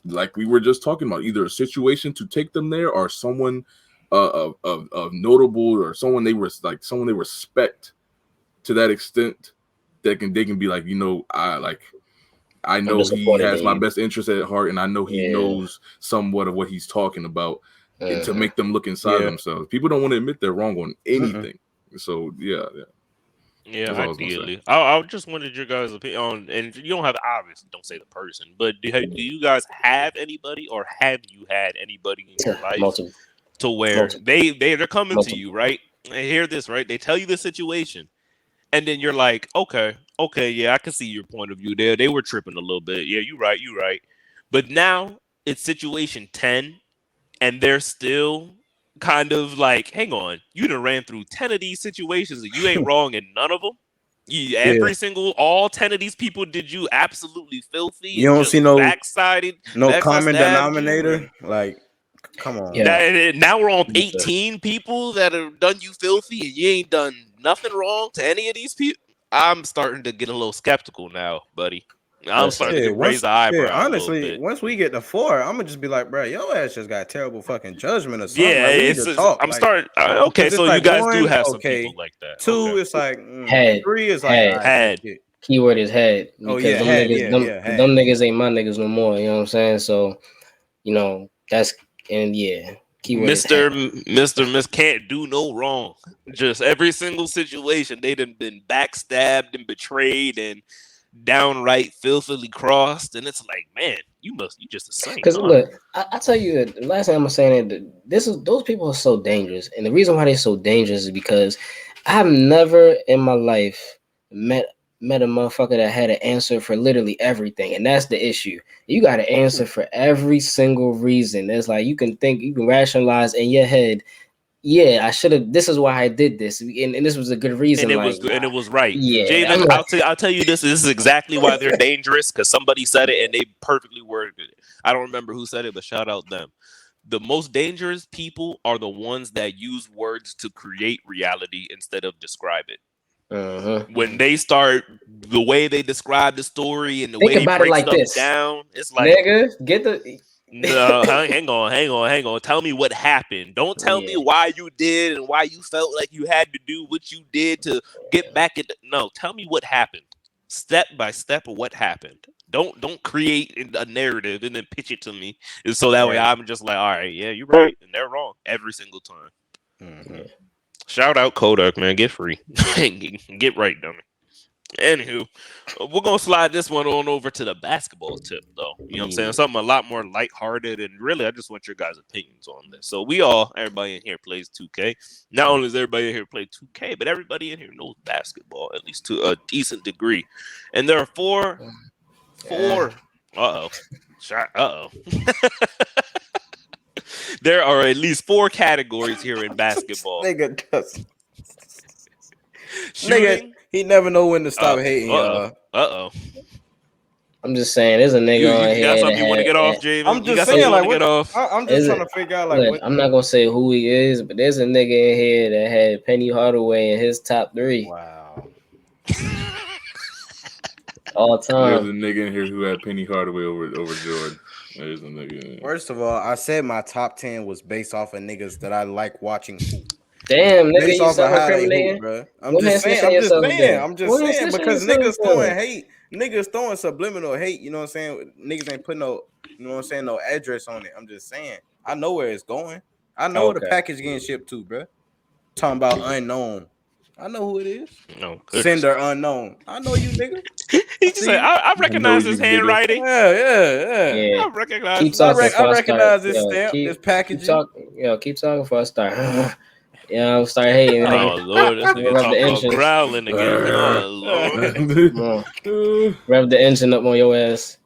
like we were just talking about, either a situation to take them there or someone of notable or someone they respect to that extent that they can be like, you know, I know he has my best interest at heart, and I know he knows somewhat of what he's talking about, and to make them look inside themselves. People don't want to admit they're wrong on anything. So yeah. Ideally, I just wanted your guys' opinion on, and you don't have obviously don't say the person, but do you guys have anybody, or have you had anybody in your life to where they're coming to you, right? They hear this, right? They tell you the situation, and then you're like, okay, yeah, I can see your point of view there. They were tripping a little bit. Yeah, you're right. But now it's situation 10, and they're still kind of like, hang on, you done ran through 10 of these situations and you ain't wrong in none of them. All 10 of these people did you absolutely filthy. You don't see no backsided, common denominator. Like, come on. Now we're on 18 people that have done you filthy and you ain't done nothing wrong to any of these people. I'm starting to get a little skeptical now, buddy. I'm starting to raise the eyebrow. Honestly, once we get to 4, I'm gonna just be like, bro, your ass just got terrible fucking judgment or something. Yeah, like, we need to talk. I'm starting. Okay, so like you guys do have some people like that. 2 is like head. 3 is like head. Keyword is head. Because them niggas ain't my niggas no more. You know what I'm saying? So, you know, that's Mr. can't do no wrong. Just every single situation they done been backstabbed and betrayed and downright filthily crossed, and it's like, man, you just a saint. Because look, I tell you, the last time I'm saying it, those people are so dangerous, and the reason why they're so dangerous is because I've never in my life met a motherfucker that had an answer for literally everything, and that's the issue. You got an answer for every single reason. It's like you can rationalize in your head. Yeah, I should have. This is why I did this, and this was a good reason. And it was right. Yeah, Javen, I'll tell you this. This is exactly why they're dangerous, because somebody said it and they perfectly worded it. I don't remember who said it, but shout out them. The most dangerous people are the ones that use words to create reality instead of describe it. When they start the way they describe the story and the way they break stuff down, it's like, nigga, get the. No, hang on. Tell me what happened. Don't tell me why you did and why you felt like you had to do what you did to get back at. No, tell me what happened, step by step of what happened. Don't create a narrative and then pitch it to me, and so that way I'm just like, all right, yeah, you're right, and they're wrong every single time. Shout out Kodak, man, get free, get right, dummy. Anywho, we're gonna slide this one on over to the basketball tip, though. You know what I'm saying? Something a lot more lighthearted, and really, I just want your guys' opinions on this. So everybody in here plays 2K. Not only does everybody in here play 2K, but everybody in here knows basketball, at least to a decent degree. And there are four. There are at least 4 categories here in basketball. Nigga, he never know when to stop hating, y'all. I'm just saying, there's a nigga on here. You got something you want to get off, Javen? I'm just saying, like, get off? I'm just trying to figure out, like, I'm not gonna say who he is, but there's a nigga in here that had Penny Hardaway in his top 3. Wow. All time. There's a nigga in here who had Penny Hardaway over Jordan. There's a nigga. First of all, I said my top 10 was based off of niggas that I like watching hoop. Damn, nigga, based off of how they hoop, bro. I'm just saying because niggas throwing subliminal hate, you know what I'm saying? Niggas ain't putting no, you know what I'm saying, no address on it. I'm just saying. I know where it's going. I know where the package getting shipped to, bro. Talking about unknown. I know who it is. No, sender unknown. I know you, nigga. He just said, I recognize his handwriting. Yeah. I recognize. I recognize this stamp, this packaging. Keep talking before I start. I'm start hating. Oh Lord, this nigga talking about growling again. Oh Lord. Rev the engine up on your ass.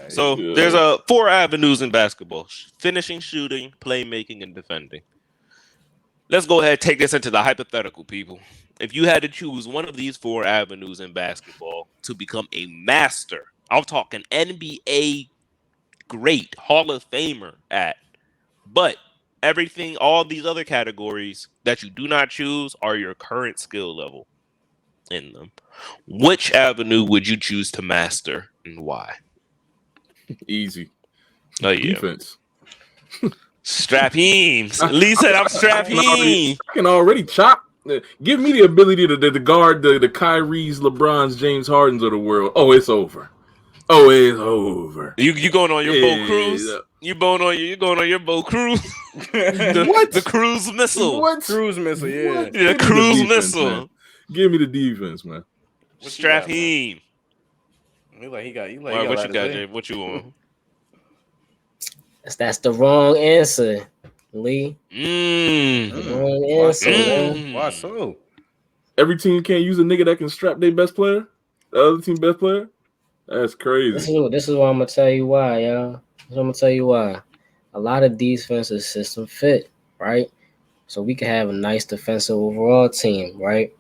So there's 4 avenues in basketball: finishing, shooting, playmaking, and defending. Let's go ahead and take this into the hypothetical, people. If you had to choose one of these 4 avenues in basketball to become a master, I'm talking NBA great, Hall of Famer but everything, all these other categories that you do not choose are your current skill level in them. Which avenue would you choose to master and why? Easy. Oh, yeah. Defense. Strap-heems. Lee said I'm strap-heem. I can already chop. Give me the ability to guard the Kyries, LeBrons, James Hardens of the world. Oh, it's over. Oh, it's over. You going on your boat cruise? You going on your boat cruise? The cruise missile. What? Cruise missile, yeah. What? The cruise missile. Man. Give me the defense, man. Strap-heem. What you got, Jay? What you on? That's the wrong answer, Lee. Wrong answer. Why so? Every team can't use a nigga that can strap their best player. The other team best player. That's crazy. This is what I'm gonna tell you why, y'all. I'm gonna tell you why. A lot of defenses system fit, right? So we can have a nice defensive overall team, right?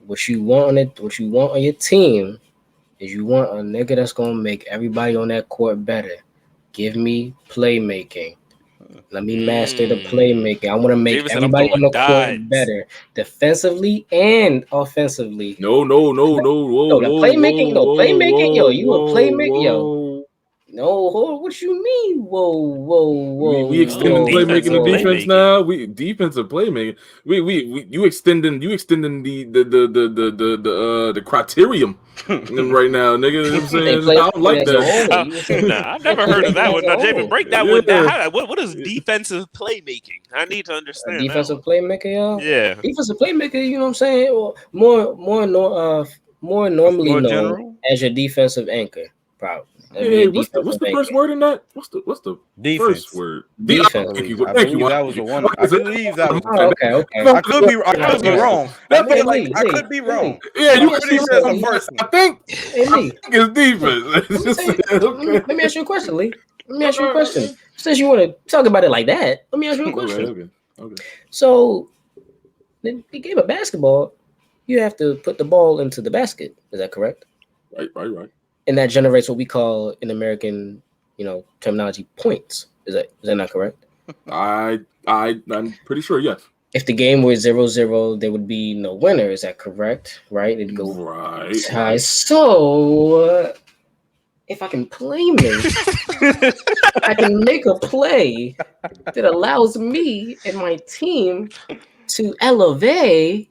What you want on your team is you want a nigga that's gonna make everybody on that court better. Give me playmaking. Let me master the playmaking. I want to make everybody on the court better, defensively and offensively. No. Playmaking. Yo, you a playmaker, yo. No, what you mean? Whoa. We extending playmaking to defense now. We defensive playmaking. You extending the criterion right now, nigga. You know what I'm saying? I don't like that. I've never heard of that one. Now, Jefe, break that one down. What is defensive playmaking? I need to understand. Defensive playmaker, y'all. Yeah. Defensive playmaker. You know what I'm saying? Or more normally known as your defensive anchor, probably. Hey, what's the first word in that? What's the defense. First word? Defense. Thank you. I believe that was the one. I believe that was. Okay. I could be wrong. I could be wrong. Yeah, you pretty sure it's the first one. I think it's defense. Let me ask you a question, Lee. Since you want to talk about it like that, let me ask you a question. Okay. So, in the game of basketball, you have to put the ball into the basket. Is that correct? Right. And that generates what we call in American, terminology, points. Is that not correct? I'm pretty sure, yes. If the game were 0-0, there would be no winner. Is that correct? Right? It'd go tie. So if I can play I can make a play that allows me and my team to elevate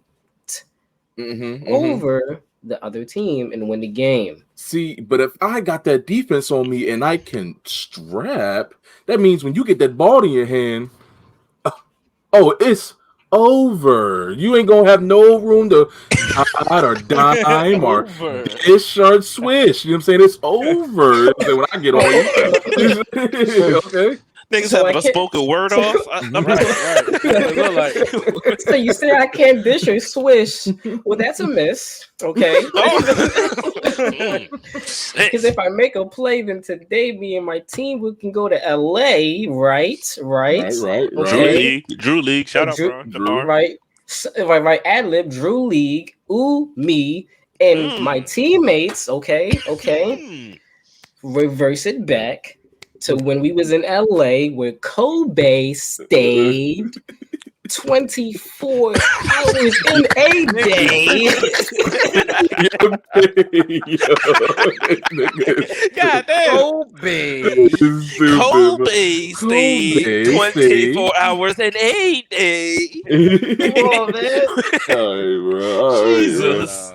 over the other team and win the game. See, but if I got that defense on me and I can strap, that means when you get that ball in your hand, it's over. You ain't gonna have no room to hide or dime or ish or swish. You know what I'm saying? It's over. When I get on you. Okay. Niggas having a spoken word off. Right. So you say I can't dish or swish. Well, that's a miss. Okay. Because if I make a play, then today me and my team we can go to LA. Right. Okay. Drew League. Shout out, Drew. Right. So, right. Ad lib. Drew League. Ooh, me and my teammates. Okay. Reverse it back to when we was in LA where Kobe stayed 24 hours in a day. God damn. Kobe stayed 24 hours in a day. Come on, man. All right, bro. Jesus.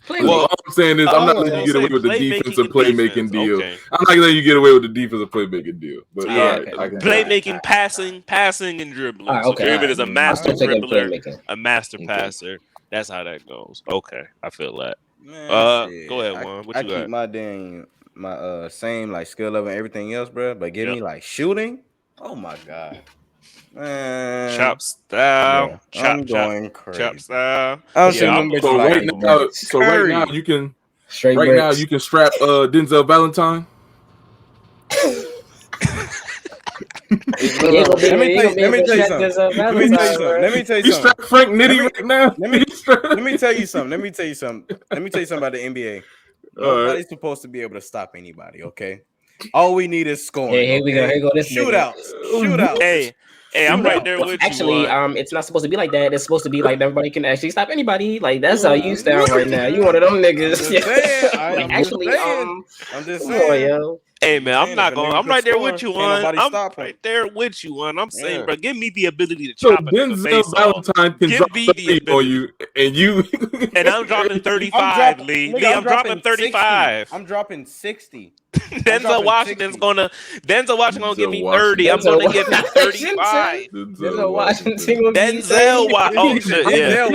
Well, all I'm saying is I'm not letting you get away with the defensive playmaking deal. Okay. I'm not letting you get away with the defensive playmaking deal. But playmaking, passing, and dribbling. Right, okay. So David is a master dribbler, a master passer. That's how that goes. Okay, I feel that. Man, go ahead, Juan. What you got? I keep my same like skill level and everything else, bro. But give me like shooting. Oh my god. Man. Chop style. Yeah, I'm going crazy. Chop style. So right now you can strap Denzel Valentine. Let me tell you something. You strap Frank Nitty right now. Let me tell you something. Let me tell you something about the NBA. Nobody's supposed to be able to stop anybody. Okay. All we need is scoring. Yeah, here we go. Here go this shootouts. Hey, I'm right there with actually, you. It's not supposed to be like that. It's supposed to be like everybody can actually stop anybody. Like that's how you sound right now. You one of them niggas. I'm just saying. Yo. Hey man, I'm right there with you, Juan. I'm right there with you, Juan. I'm saying, bro, give me the ability to chop it in the face Valentine can drop 30 on you, and I'm dropping 35, Lee. I'm dropping 35. 60. I'm dropping 60. Denzel Washington's gonna give me 30. I'm gonna give him 35. Denzel Washington. Oh shit, yeah.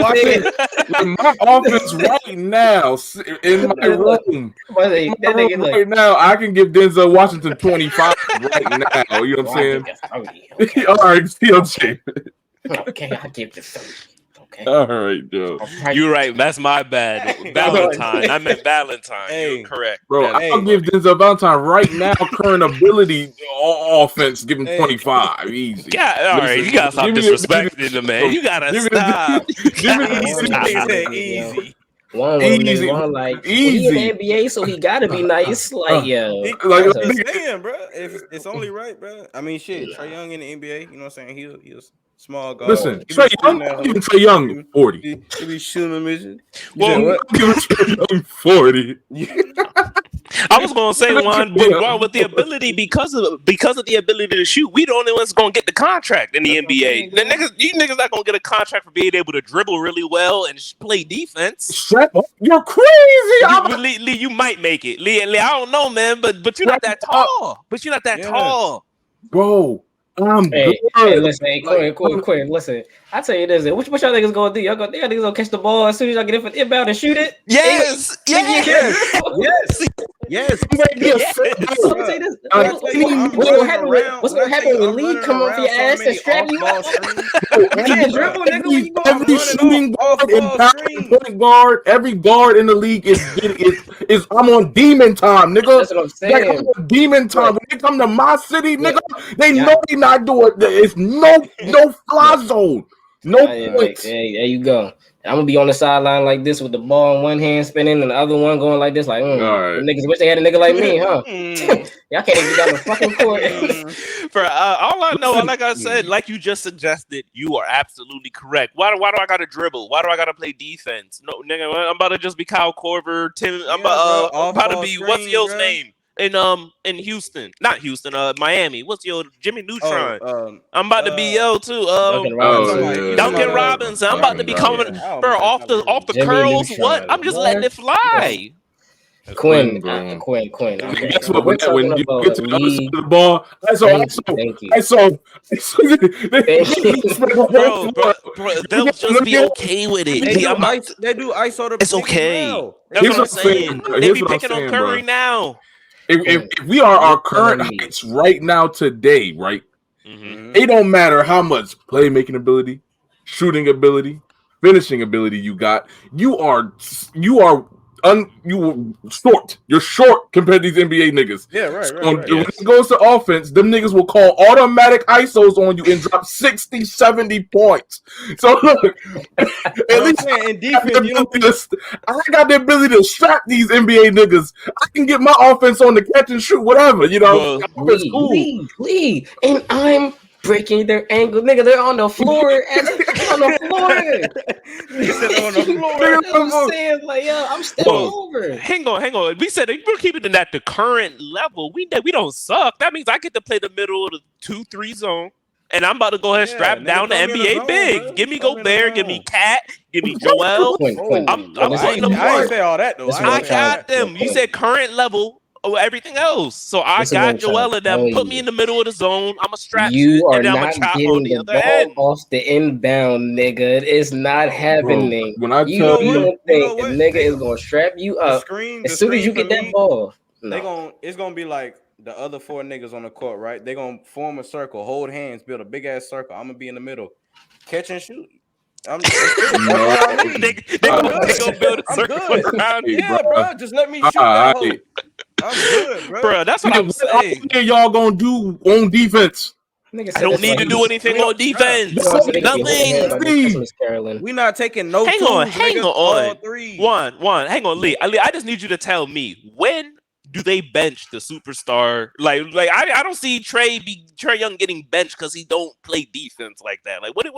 My offense right now in my room. Right now, I can give Denzel Washington 25 right now. You know what I'm saying? Okay. All right, CLJ. Okay, I'll give this 30. Okay. All right, Joe. You're right. That's my bad. Valentine. I meant Valentine. Hey, you're correct. Bro, I'll give Denzel Valentine right now current ability offense, give him 25. Easy. Yeah, all right. You gotta stop disrespecting the man. You gotta stop. Easy. One like he in the NBA, so he gotta be nice. Like yo, like saying, bro. It's only right, bro. I mean, shit. Trae Young in the NBA, you know what I'm saying? He's small guard. Listen, Trae Young, 40. He be shooting a mission. Well, Trae Young 40. I was gonna say one, but with the ability because of the ability to shoot, we the only ones gonna get the contract in the NBA. You niggas not gonna get a contract for being able to dribble really well and play defense. Shut up! You're crazy. Lee, you might make it. Lee, I don't know, man, but you're not that tall. Bro. Hey, listen, Quinn, listen. I tell you this, what y'all niggas gonna do? Y'all niggas gonna catch the ball as soon as y'all get it for the inbound and shoot it? Yes. What's gonna happen when Lee come off your ass and strap you up? Every shooting guard and point guard, every guard in the league is I'm on demon time, nigga. That's what I'm saying. I'm on demon time. When they come to my city, nigga, they know they not doing. It's no fly zone. No points. Hey, there you go. I'm gonna be on the sideline like this with the ball in one hand spinning and the other one going like this. Like, right. Niggas wish they had a nigga like me, huh? Y'all can't even get down the fucking court. For all I know, like I said, like you just suggested, you are absolutely correct. Why do I gotta dribble? Why do I gotta play defense? No, nigga, I'm about to just be Kyle Korver, Tim. I'm about to be what's your name? In Houston, not Houston, Miami. What's your Jimmy Neutron? I'm about to be too. Duncan Robinson. I'm about to be coming off the Jimmy curls. Neutron. What? I'm just letting it fly. Quinn. Guess what? When you get to the other side of the ball, Bro, they'll just be okay with it. They do ice on the. It's okay. Well. That's what I'm saying. They be picking on Curry now. If we are our current heights right now today, right? Mm-hmm. It don't matter how much playmaking ability, shooting ability, finishing ability you got. You are short. You're short compared to these NBA niggas. Yeah, right. When it goes to offense, them niggas will call automatic ISOs on you and drop 60, 70 points. So look, at least in defense, I got the ability to strap these NBA niggas. I can get my offense on the catch and shoot, whatever. You know, Lee, and I'm breaking their ankle, nigga. They're on the floor. On the floor. I'm saying, like, yo, I'm stepping over. Hang on. We said we're keeping it at the current level. We don't suck. That means I get to play the middle of the 2-3 zone. And I'm about to go ahead and strap down the NBA big. Bro. Give me Gobert, give me Cat, give me Joel. I'm putting them I ain't say all that though. I got them. You said current level. Everything else. So I got Joel and them. Put me in the middle of the zone. I'm a strap you are and I'm not a chop getting on the other end. Off the inbound, nigga. It's not happening. Bro, when I you tell don't think a nigga is gonna strap you up as soon as you get that ball. No. It's gonna be like the other 4 niggas on the court, right? They're gonna form a circle, hold hands, build a big ass circle. I'm gonna be in the middle, catch and shoot. They gonna build a circle around. Yeah, bro. Just let me shoot that hole. I'm good, bro. Bro, that's what I'm saying. What y'all gonna do on defense? I don't need to do anything on defense. Nothing. We not taking no hang tools, on, hang nigga. on. All three. Juan, hang on, Lee. I just need you to tell me, when do they bench the superstar? Like I don't see Trey Young getting benched because he don't play defense like that. Like what? In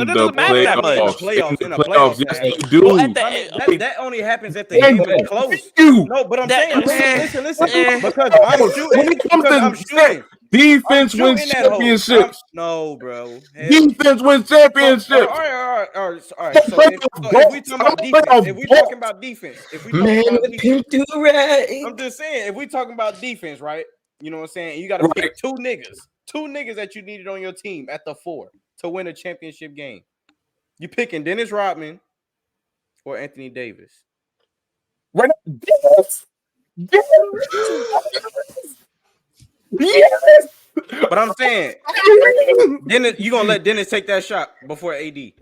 That the doesn't matter that much. playoffs, yes, you do. Well, that only happens if the game is close. No, but I'm saying, listen. Because I'm shooting. Defense wins championships. No, bro. Defense wins championships. All right. So if we talking about defense, I'm just saying, if we talking about defense, right? You know what I'm saying? You got to pick two niggas that you needed on your team at the 4 to win a championship game. You picking Dennis Rodman or Anthony Davis? Right? Yes. But I'm saying, Dennis, you gonna let Dennis take that shot before AD?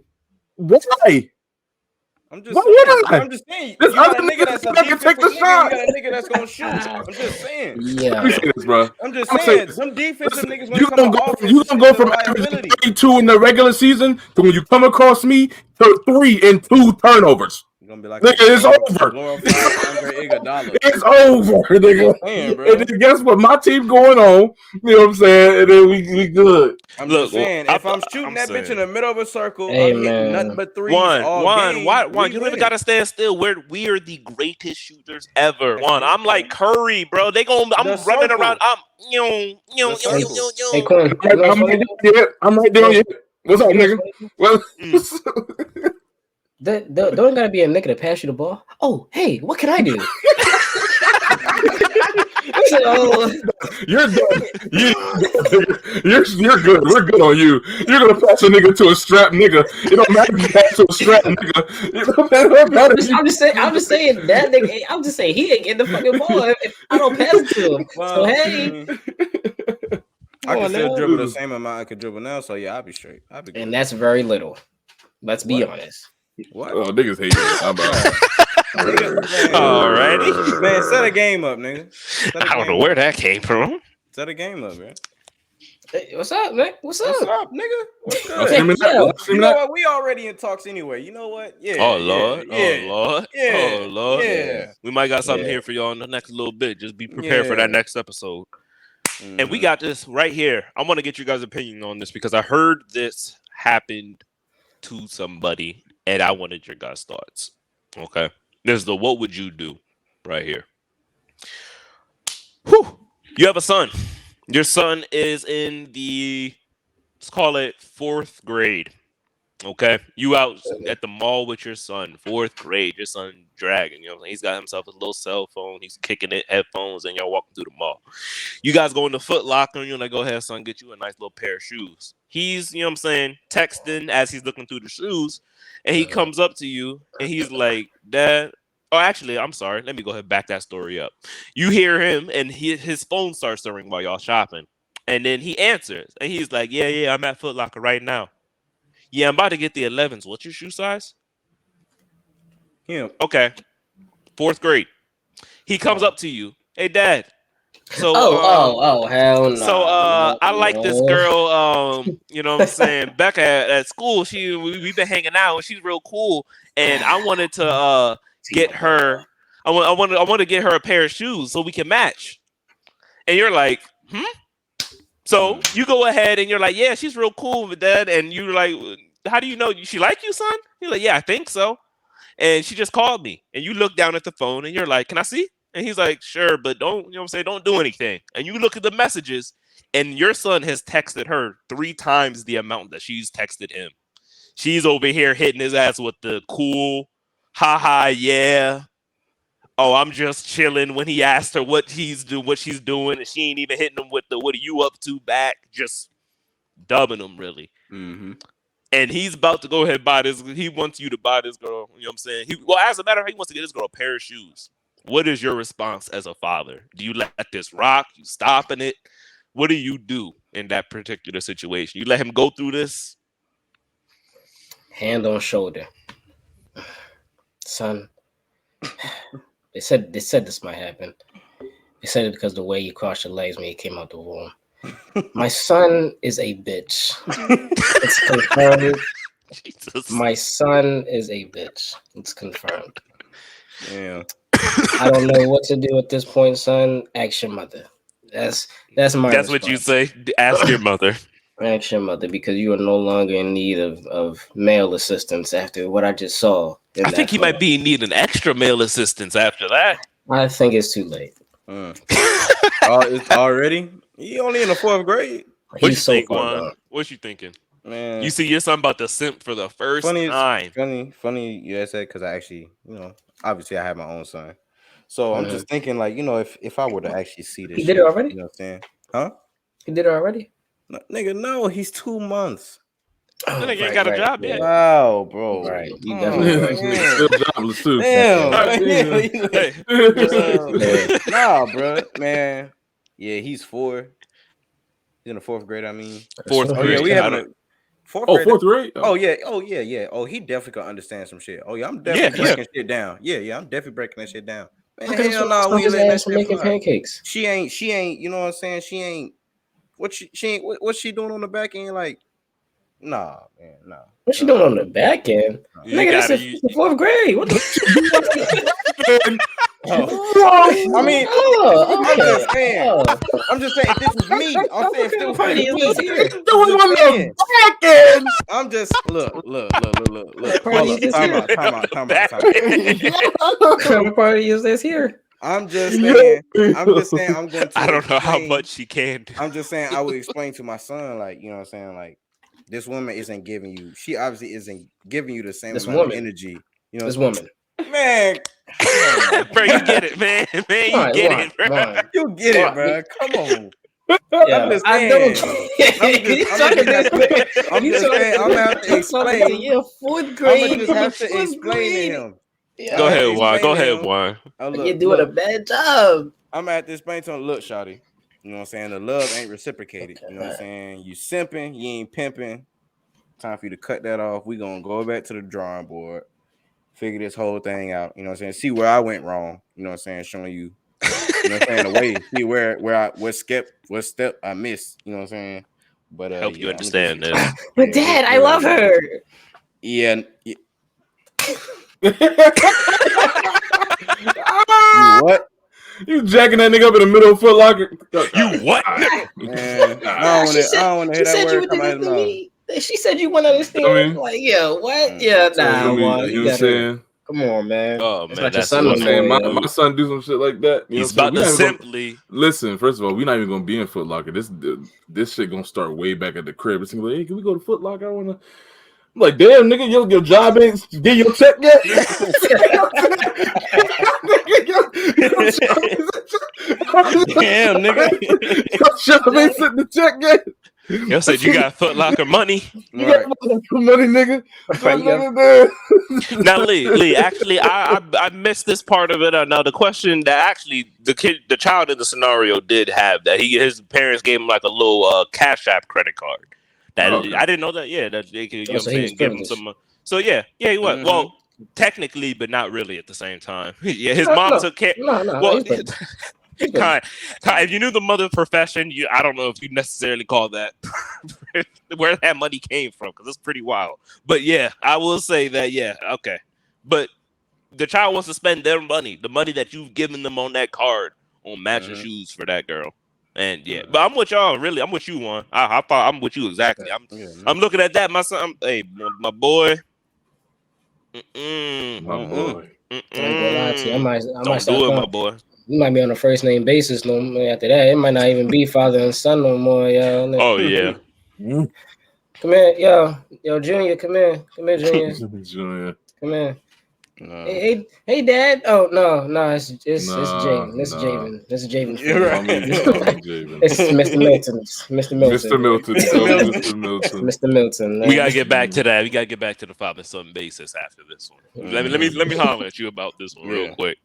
Why? I'm just saying. You got a nigga that's a defensive nigga. You got a nigga that's gonna shoot. I'm just saying. Yeah. I'm just saying. Some defensive niggas. You gonna go from averaging 32 in the regular season to when you come across me to 3 and 2 turnovers. Gonna be like, nigga, it's over. It's over, nigga. And then guess what? My team going on. You know what I'm saying? And then we good. I'm just saying, if I'm shooting that bitch in the middle of a circle, hey, I'm hitting nothing but threes. Juan, you really gotta stand still. We are the greatest shooters ever. Juan, I'm like Curry, bro. I'm running around. Hey, Quinn, I'm right there. What's up, nigga? Well. Don't gotta be a nigga to pass you the ball. Oh, hey, what can I do? You're done. You're good. We're good on you. You're gonna pass a nigga to a strap nigga. It don't matter if you pass to a strap nigga. It don't matter. I'm just saying that nigga. I'm just saying he ain't getting the fucking ball if I don't pass it to him. So hey. I can still dribble the same amount I could dribble now. So yeah, I'll be straight. And that's very little. Let's be honest. What? Oh, niggas hate you. How about alrighty, man? Set a game up, nigga. I don't know where that came from. Set a game up, man. Hey, what's up, man? What's up, nigga? What's good? You know what? We already in talks anyway. You know what? Yeah. Oh Lord. Yeah. Oh Lord. Yeah. Oh Lord. Yeah. We might got something here for y'all in the next little bit. Just be prepared for that next episode. And we got this right here. I want to get you guys' opinion on this because I heard this happened to somebody. And I wanted your guys' thoughts. Okay. There's the what would you do right here. Whew. You have a son. Your son is in the, let's call it 4th grade. Okay. You out at the mall with your son, 4th grade, your son dragging, you know what I'm saying? He's got himself a little cell phone, he's kicking it, headphones, and y'all walking through the mall. You guys go in the Foot Locker and you're like, go ahead, son, get you a nice little pair of shoes. He's, you know what I'm saying, texting as he's looking through the shoes, and he comes up to you and he's like, Dad. Oh, actually, I'm sorry. Let me go ahead and back that story up. You hear him and his phone starts to ring while y'all shopping. And then he answers and he's like, yeah, I'm at Foot Locker right now. Yeah, I'm about to get the 11s. What's your shoe size? Him. Okay. 4th grade. He comes up to you. Hey, Dad. So hell no. So I like this girl, you know what I'm saying, Becca at school. We've been hanging out and she's real cool. And I wanted to get her I want to get her a pair of shoes so we can match. And you're like, So you go ahead and you're like, yeah, she's real cool with that. And you're like, how do you know she like you, son? You're like, yeah, I think so. And she just called me. And you look down at the phone and you're like, can I see? And he's like, sure, but don't, you know what I'm saying? Don't do anything. And you look at the messages and your son has texted her 3 times the amount that she's texted him. She's over here hitting his ass with the cool, haha, yeah. Oh, I'm just chilling when he asked her what she's doing, and she ain't even hitting him with the what are you up to back, just dubbing him really. Mm-hmm. And he's about to go ahead and buy this. He wants you to buy this girl. You know what I'm saying? As a matter of fact, he wants to get this girl a pair of shoes. What is your response as a father? Do you let this rock? You stopping it? What do you do in that particular situation? You let him go through this? Hand on shoulder. Son, they said this might happen. They said it because the way you crossed your legs when you came out the womb. My son is a bitch. It's confirmed. Jesus. My son is a bitch. It's confirmed. Yeah. I don't know what to do at this point, son. Ask your mother. That's my That's what you response. say. Ask your mother. Ask your mother, because you are no longer in need of male assistance after what I just saw. I think he might be in need of extra male assistance after that. I think it's too late. Oh, it's already? He only in the 4th grade. What He's you so think, far Juan? gone. What you thinking? Man, You see your son about to simp for the first time. Funny you said, because I actually, obviously I have my own son. So I'm just thinking, like, if I were to actually see this, He did it already? You know what I'm saying? Huh? He did it already? No, nigga, no, he's 2 months. Oh, That nigga ain't got a job yet. Wow, bro. Right. He Come definitely on, right. Still jobless too. Damn. Hey. Nah, bro, man. Yeah, he's 4. He's in the 4th grade. I mean, 4th oh grade. yeah, we I having don't- a 4th Oh, grade. 4th grade? Oh yeah. Oh, he definitely can understand some shit. Oh yeah, I'm definitely breaking shit down. Yeah, I'm definitely breaking that shit down. Man, hell no, we ain't letting that shit making fly. pancakes. She ain't. You know what I'm saying? She ain't. She ain't. What's she doing on the back end? Like, nah, man, nah. What's she doing on the back end? Nigga, that's the 4th grade. What the I mean, okay. I'm just saying, if this was me, I'm saying, if this was Party is me, here. I'm just look. Party Hold is up, time out. Party is this here. I'm just saying, I'm going to. I don't know how explain- much she can do. I'm just saying, I would explain to my son, like, you know what I'm saying, like, this woman isn't giving you. She obviously isn't giving you the same amount of energy. You know, this woman. Man, Bro, you get it, man. Man, you get it, bro. You get it, bro. Come on. Yeah, I'm just I saying. don't. I'm just saying. I'm gonna have to explain. Yeah, 4th grade. I'm gonna just have to explain to him. Go ahead, Juan. Go ahead, Juan. Oh, look, You're doing a bad job. I'm gonna have to explain to him. Look, shawty. You know what I'm saying? The love ain't reciprocated. You know what I'm saying? You simping, you ain't pimping. Time for you to cut that off. We gonna go back to the drawing board, figure this whole thing out. You know what I'm saying? See where I went wrong. You know what I'm saying? Showing you, you know what I'm saying, the way. See what step I missed. You know what I'm saying? But help you understand this. But Dad, I love her. Yeah. You what? You jacking that nigga up in the middle of Foot Locker? You what? Man, I don't want to hear that word come out of his mouth. She said you want to understand. I mean, like, yeah, what? Yeah, nah. you know what I'm saying? Come on, man. Oh, That's man, not your that's son what no I'm saying. more. My son do some shit like that. You He's know about to simply listen. First of all, we're not even gonna be in Foot Locker. This shit gonna start way back at the crib. It's gonna be like, hey, can we go to Foot Locker? I wanna. I'm like, damn, nigga, your job ain't get your check yet. Damn, nigga. Your job ain't sitting the check yet. Yo said you got Foot Locker money. You got money, nigga. Now, Lee, actually, I missed this part of it. Now, the question that actually the child in the scenario did have that his parents gave him like a little Cash App credit card. That I didn't know that. Yeah, that they could, you know what I'm saying, give him some. So yeah, he was. Mm-hmm. Well, technically, but not really at the same time. Yeah, his mom took care. Well, kind. If you knew the mother profession, I don't know if you necessarily call that where that money came from, because it's pretty wild. But yeah, I will say that. Yeah, okay. But the child wants to spend their money, the money that you've given them on that card, on matching shoes for that girl. And yeah, but I'm with y'all. Really, I'm with you, Juan. I'm with you exactly. I'm looking at that. My son, hey, my boy. My boy. I might Don't do it, my boy. We might be on a first name basis no more after that. It might not even be father and son no more, yo. Oh yeah. Come here, yo, Junior, come here, Junior. Junior. Come here. No. Hey, Dad. Oh no, it's Javen. It's Javen. It's Javen. You're right. It's Mr. Milton. Mr. Milton. We gotta get back to that. We gotta get back to the father-son basis after this one. Let me holler at you about this one real quick.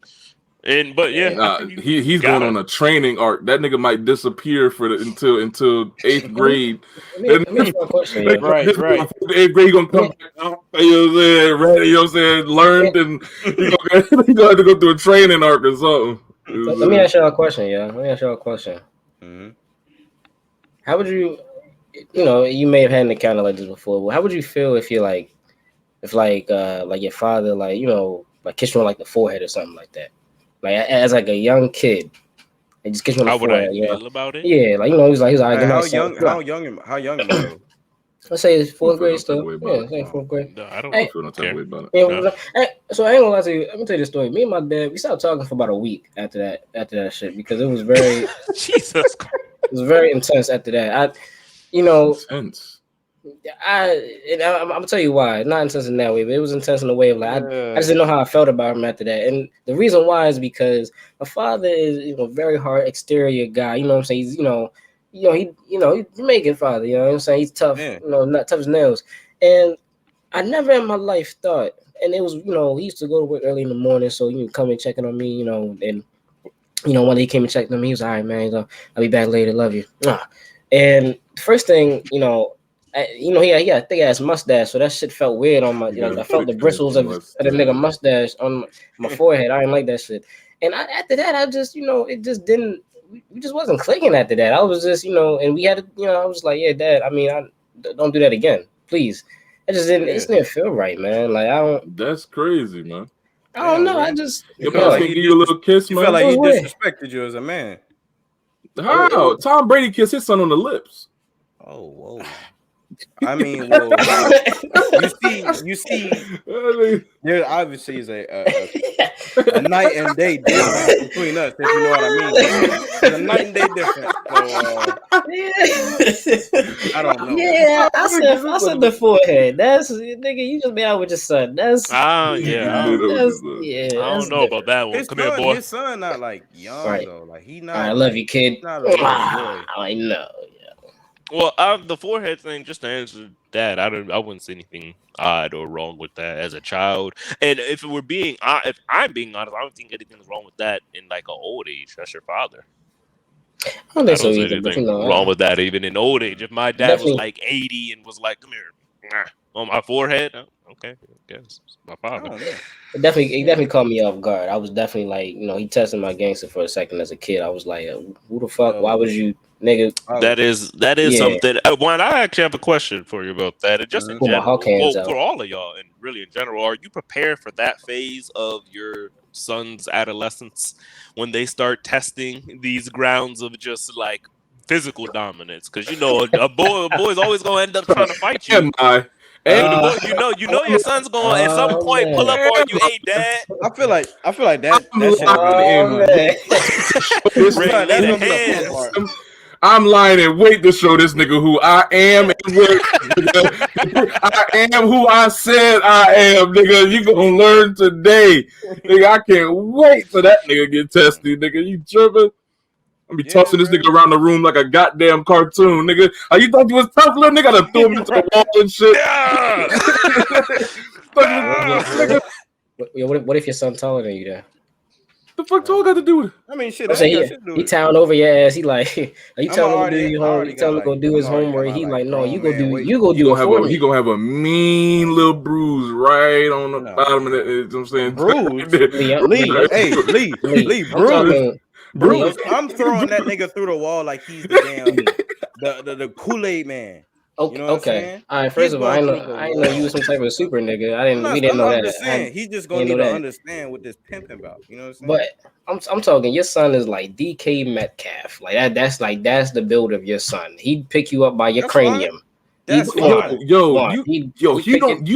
But he's going on a training arc. That nigga might disappear until 8th grade. Let me ask you a question. Right. 8th grade, gonna come back out. You know what I'm saying? Ready, you know what I'm saying? Learned, and he gonna have to go through a training arc or something. Let me ask y'all a question, yeah. Mm-hmm. How would you, you may have had an encounter like this before. But how would you feel if you're like, like your father, like like kissed you on like the forehead or something like that, like as like a young kid, and just kissed you on the How would I forehead, feel about it? Yeah, like he's like Hey, good night, how son. young? How young am I though? Let's say it's I fourth don't feel grade no type of still. way Yeah, about it. say fourth grade. No, I don't I don't feel no type of care. way about it. Yeah, No. so I ain't gonna lie to you. Let me tell you the story. Me and my dad, we stopped talking for about a week after that shit because it was very, Jesus Christ. it was very intense after that. Intense. I'm gonna tell you why. Not intense in that way, but it was intense in the way of like I just didn't know how I felt about him after that. And the reason why is because my father is very hard exterior guy. You know what I'm saying? He's he's Jamaican father. You know what I'm saying? He's tough. Yeah. Not tough as nails. And I never in my life thought. And it was he used to go to work early in the morning, so come and checking on me. And one day he came and checked on me. He was all right, man. I'll be back later. Love you. And first thing, he had a thick ass mustache, so that shit felt weird on my. I felt the bristles of the nigga mustache on my forehead. I didn't like that shit. And after that, I just, it just didn't. We just wasn't clicking after that. I was just, and we had, I was like, yeah, Dad. I mean, don't do that again, please. It just didn't feel right, man. Like I don't. That's crazy, man. I don't know. I just. Your pops can give you a little kiss, You man. felt like he disrespected you as a man. How? Tom Brady kissed his son on the lips. Oh, whoa. I mean, well, you see, there obviously is a night and day difference between us, if you know what I mean. There's a night and day difference. So, I don't know. Yeah, I said the forehead. That's nigga. You just been out with your son. That's yeah. I don't know about that one. Come here, boy. His son not like young though. Like he not. I love you, kid. Not a little boy. I know. Well, the forehead thing, just to answer that, I wouldn't say anything odd or wrong with that as a child. And if I'm being honest, I don't think anything's wrong with that in like an old age. That's your father. I don't think so either. Anything wrong with that even in old age. If my dad was like 80 and was like, "Come here," on my forehead, okay, I guess it's my father. It definitely caught me off guard. I was definitely like, he tested my gangster for a second as a kid. I was like, who the fuck? Why would you, nigga? That is something. Juan, I actually have a question for you about that. And just in general, for all of y'all, and really in general, are you prepared for that phase of your son's adolescence when they start testing these grounds of just like physical dominance? Because a boy's always gonna end up trying to fight you. You know your son's going at some point pull up on you. Hey, Dad. I feel like that shit. I'm lying in wait to show this nigga who I am and I am who I said I am, nigga. You gonna learn today, nigga. I can't wait for that nigga get tested, nigga. You tripping? I'm be tossing this nigga around the room like a goddamn cartoon, nigga. Oh, you thought you was tough, little nigga? I done threw him into the wall and shit. What if your son taller than you, then? The fuck tall got to do with it? I mean, shit. He towering over your ass. He like, are you telling him to do your homework? You telling him to go do his homework. He like, no, you go do it for me. He gonna have a mean little bruise right on the bottom of it. You know what I'm saying? Lee, Bruce. I'm throwing that nigga through the wall like he's the damn the Kool-Aid man. Okay. You know okay. All right. First of all, I didn't know you was some type of super nigga. We didn't know that. Just saying, he's just gonna need to understand what this pimping about. You know what I'm saying? But I'm talking. Your son is like DK Metcalf. Like that. That's the build of your son. He'd pick you up by your cranium. Fine. That's you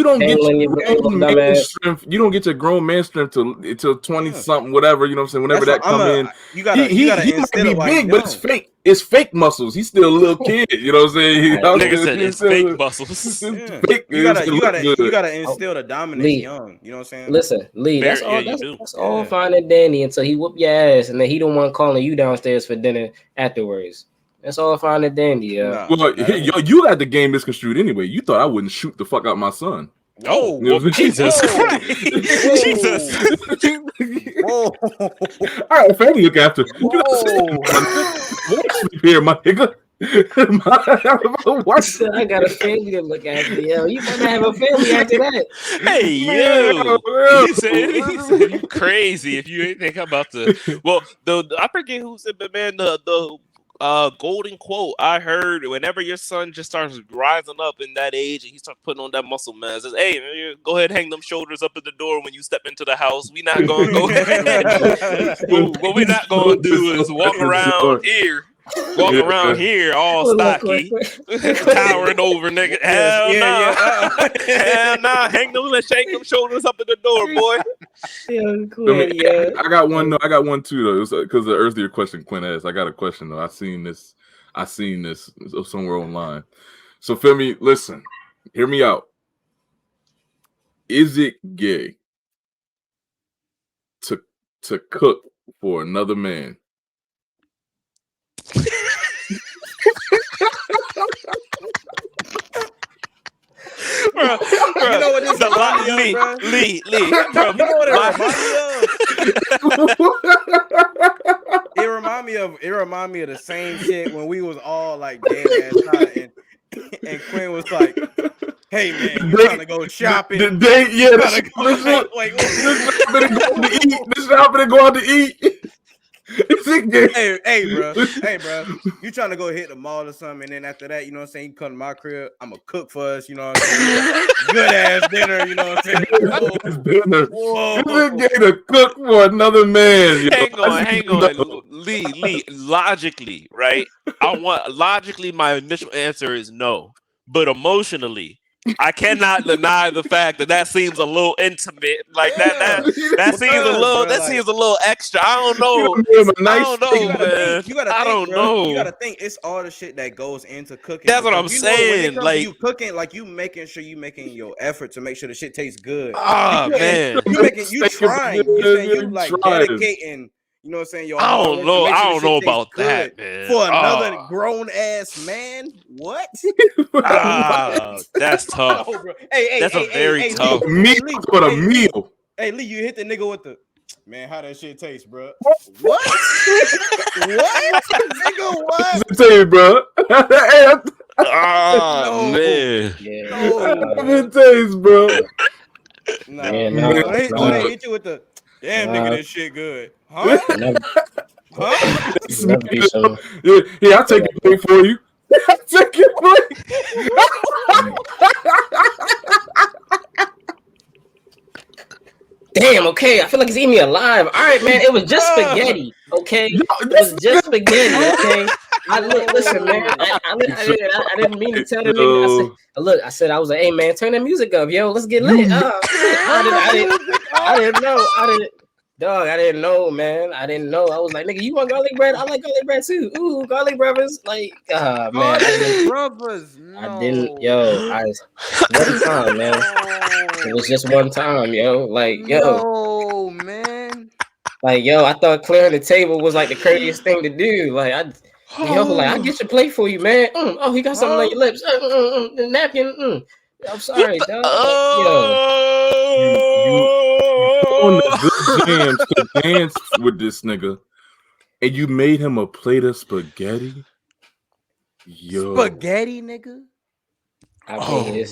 don't get your grown man strength. You don't get your grown man strength till 20 something, whatever. You know what I'm saying? Whenever that come in, he might be big, but it's fake. It's fake muscles. He's still a little kid. You know what I'm saying? Nigga said it's fake muscles. You gotta instill the dominance young. You know what I'm saying? Listen, Lee, that's all fine and dandy until he whoop your ass, and then he don't want calling you downstairs for dinner afterwards. That's all fine and dandy, yeah. Well, you got the game misconstrued anyway. You thought I wouldn't shoot the fuck out my son. Oh, Jesus Christ. Jesus. Whoa. All right, family look after. You here, my nigga. I got a family to look after, yo. You better have a family after that. Hey, yo. He said you crazy if you ain't think about the. Well, I forget who said, but man, the golden quote I heard whenever your son just starts rising up in that age and he starts putting on that muscle mass. Says, hey, man, go ahead, hang them shoulders up at the door when you step into the house. We not gonna go. What we not gonna do is walk around here. Around here all stocky, towering over, nigga. Hell no. Hell nah. Hang them, shake them shoulders up at the door, boy. I got one. No, I got one too though. Because the earlier question Quinn asked, I got a question though. I seen this somewhere online. So Femi, listen, hear me out. Is it gay to cook for another man? Bro, you know what this reminds me of, bro? Lee, bro, you know what it reminds me of? It reminds me of the same shit when we was all like dead ass tired and Quinn was like, "Hey man, you trying to go shopping?" This is happening going to eat. Hey, bro, you trying to go hit the mall or something, and then after that, you know what I'm saying, you come to my crib, I'm gonna cook for us, you know what I'm saying, good ass dinner, you know what I'm saying. Whoa. This is to cook for another man. Hang on, Lee. Logically, right? Logically, my initial answer is no, but emotionally, I cannot deny the fact that seems a little intimate. Like that seems a little. That seems a little extra. I don't know. Man. You gotta think. It's all the shit that goes into cooking. That's what I'm saying. Like you cooking, like you making sure you making your effort to make sure the shit tastes good. Man, you trying. You like dedicating. You know what I'm saying? I don't know about that, man. For another grown ass man, what? That's tough. Oh, bro. Hey, that's a very tough. Meal for the meal. Hey, Lee, you hit the nigga with the man. How that shit taste, bro? What? What? Nigga, what? Let me tell you, bro. Man. Let me tell you, bro. No, I hit you with the damn nigga. This shit good. Huh? Yeah, I'll take your plate for you. I'll take your plate. Damn, okay. I feel like it's eating me alive. All right, man. It was just spaghetti, okay? It was just spaghetti, okay? Listen, man. I didn't mean to tell the nigga. I said, I was like, hey, man, turn the music up, yo. Let's get lit. I didn't know. Dog, I didn't know, man. I didn't know. I was like, nigga, you want garlic bread? I like garlic bread too. Ooh, garlic brothers. Like, man. Brothers. No. I didn't, one time, man. It was just one time, yo. Like, No, man. Like, I thought clearing the table was like the courteous thing to do. Like, I get your plate for you, man. Oh, he got something on your lips. The napkin. I'm sorry, dog. You on the good jams to dance with this nigga, and you made him a plate of spaghetti. Spaghetti, nigga.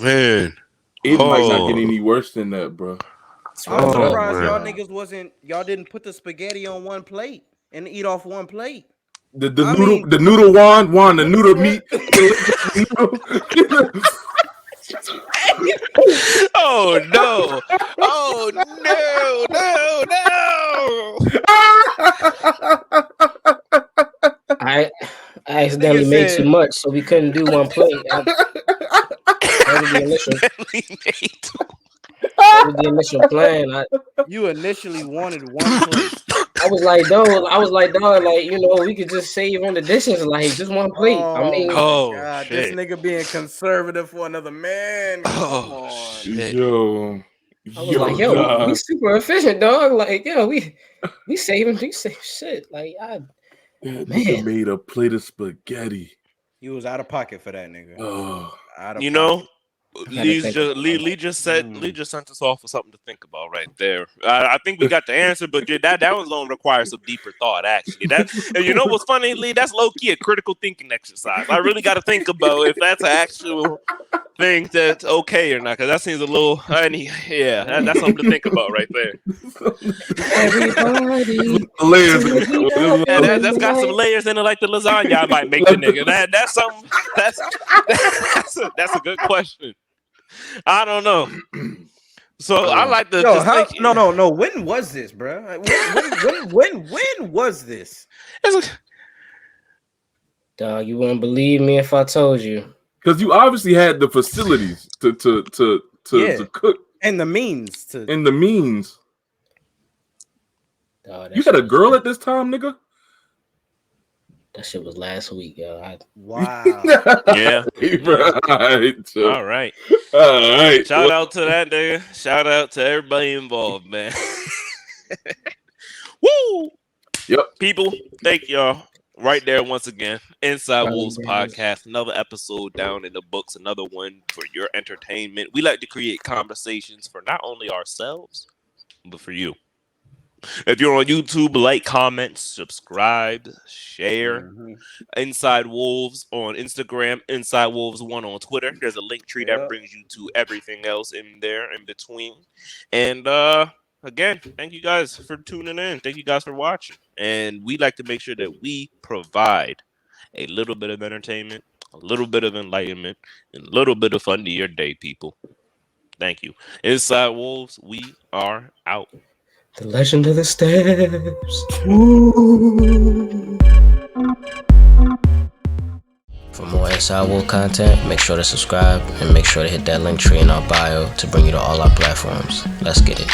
Man, it might not get any worse than that, bro. I'm surprised y'all didn't put the spaghetti on one plate and eat off one plate. The noodle Juan, the noodle meat. Oh no! I accidentally made too much, so we couldn't do one plate. That was the initial plan. You initially wanted one plate. I was like, dog, like, we could just save on the dishes, like, just one plate. God, this nigga being conservative for another man. Come on. Yo. I was like, we super efficient, dog. Like, we saving shit. Like, nigga made a plate of spaghetti. You was out of pocket for that nigga. You know, Lee just sent us off with something to think about right there. I think we got the answer, but that one's gonna require some deeper thought. Actually, and you know what's funny, Lee? That's low key a critical thinking exercise. I really got to think about if that's an actual thing that's okay or not, because that seems a little. That's something to think about right there. Everybody, layers. That's got some layers in it, like the lasagna I might make the nigga. That's something. That's a good question. I don't know. So I like to No. When was this, bro? When was this? Dog, you wouldn't believe me if I told you. Because you obviously had the facilities to cook and the means to. Dog, you had a girl at this time, nigga? That shit was last week, yo. Wow. Yeah. Right. All right. Shout out to that nigga. Shout out to everybody involved, man. Woo! Yep. People, thank y'all. Right there once again. Inside Wolves Podcast. Another episode down in the books. Another one for your entertainment. We like to create conversations for not only ourselves, but for you. If you're on YouTube, like, comment, subscribe, share. Mm-hmm. Inside Wolves on Instagram, Inside Wolves 1 on Twitter. There's a link tree that brings you to everything else in there in between. And again, thank you guys for tuning in. Thank you guys for watching. And we like to make sure that we provide a little bit of entertainment, a little bit of enlightenment, and a little bit of fun to your day, people. Thank you. Inside Wolves, we are out. The Legend of the Steps. Woo. For more Inside Wolf content, make sure to subscribe and make sure to hit that link tree in our bio to bring you to all our platforms. Let's get it.